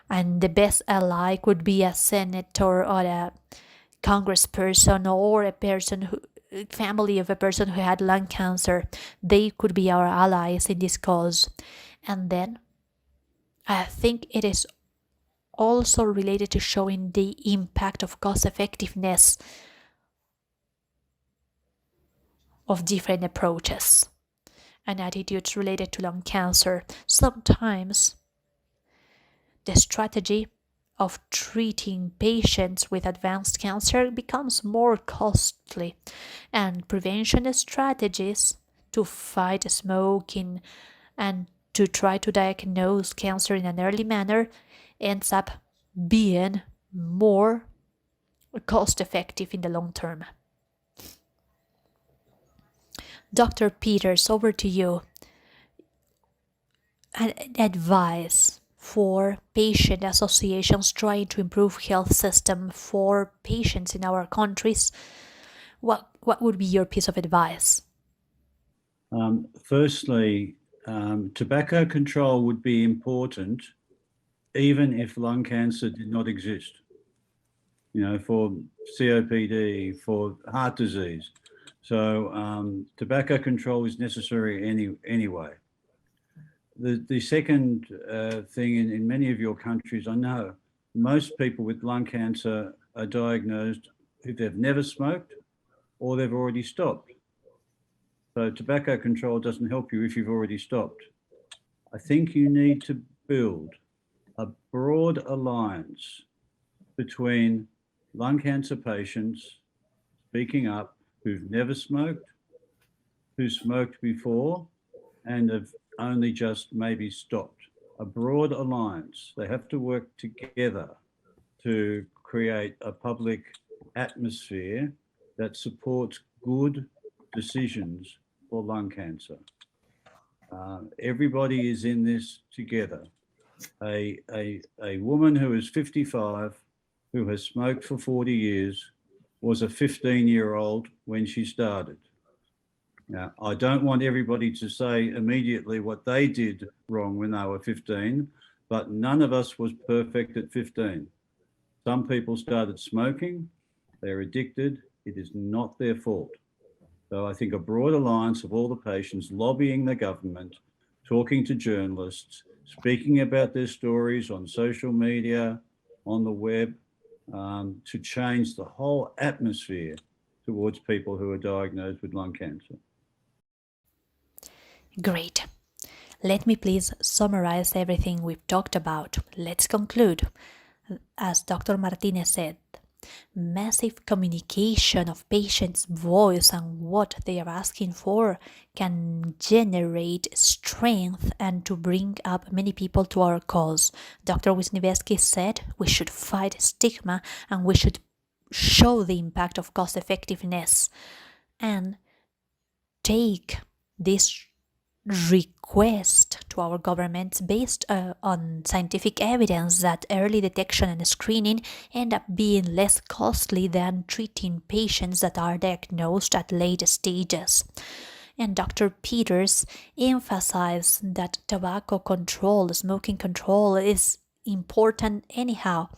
And the best ally could be a senator or a congressperson or a person family of a person who had lung cancer. They could be our allies in this cause. And then I think it is also related to showing the impact of cost effectiveness of different approaches and attitudes related to lung cancer. Sometimes the strategy of treating patients with advanced cancer becomes more costly, and prevention strategies to fight smoking and to try to diagnose cancer in an early manner ends up being more cost effective in the long term. Dr. Peters, over to you. Advice for patient associations trying to improve health system for patients in our countries. What would be your piece of advice? Firstly, tobacco control would be important even if lung cancer did not exist. For COPD, for heart disease. So tobacco control is necessary anyway. The second thing in many of your countries, I know most people with lung cancer are diagnosed if they've never smoked or they've already stopped. So tobacco control doesn't help you if you've already stopped. I think you need to build a broad alliance between lung cancer patients speaking up who've never smoked, who smoked before, and have only just maybe stopped. A broad alliance. They have to work together to create a public atmosphere that supports good decisions for lung cancer. Everybody is in this together. A woman who is 55, who has smoked for 40 years, was a 15-year-old when she started. Now, I don't want everybody to say immediately what they did wrong when they were 15, but none of us was perfect at 15. Some people started smoking, they're addicted, it is not their fault. So I think a broad alliance of all the patients lobbying the government, talking to journalists, speaking about their stories on social media, on the web, to change the whole atmosphere towards people who are diagnosed with lung cancer. Great. Let me please summarize everything we've talked about. Let's conclude. As Dr. Martinez said, massive communication of patients' voice and what they are asking for can generate strength and to bring up many people to our cause. Dr. Wisniewski said we should fight stigma and we should show the impact of cost effectiveness and take this request to our governments based on scientific evidence that early detection and screening end up being less costly than treating patients that are diagnosed at late stages. And Dr. Peters emphasized that tobacco control, smoking control is important anyhow,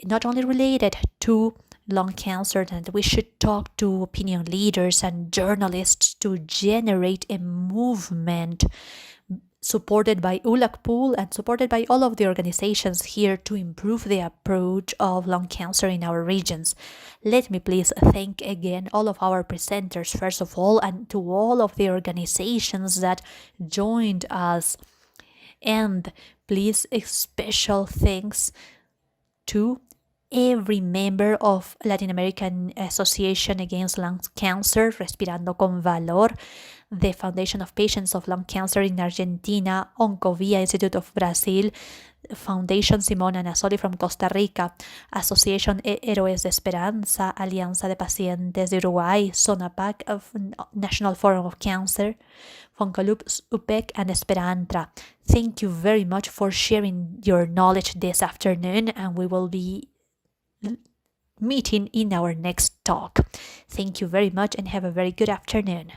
not only related to lung cancer, and we should talk to opinion leaders and journalists to generate a movement supported by ULACPUL and supported by all of the organizations here to improve the approach of lung cancer in our regions. Let me please thank again all of our presenters, first of all, and to all of the organizations that joined us. And please, a special thanks to every member of Latin American Association Against Lung Cancer, Respirando con Valor, the Foundation of Patients of Lung Cancer in Argentina, Oncovia Institute of Brazil, Foundation Simón Anasoli from Costa Rica, Asociación Héroes de Esperanza, Alianza de Pacientes de Uruguay, SONAPAC of National Forum of Cancer, Foncolup, UPEC, and Esperantra. Thank you very much for sharing your knowledge this afternoon, and we will be meeting in our next talk. Thank you very much and have a very good afternoon.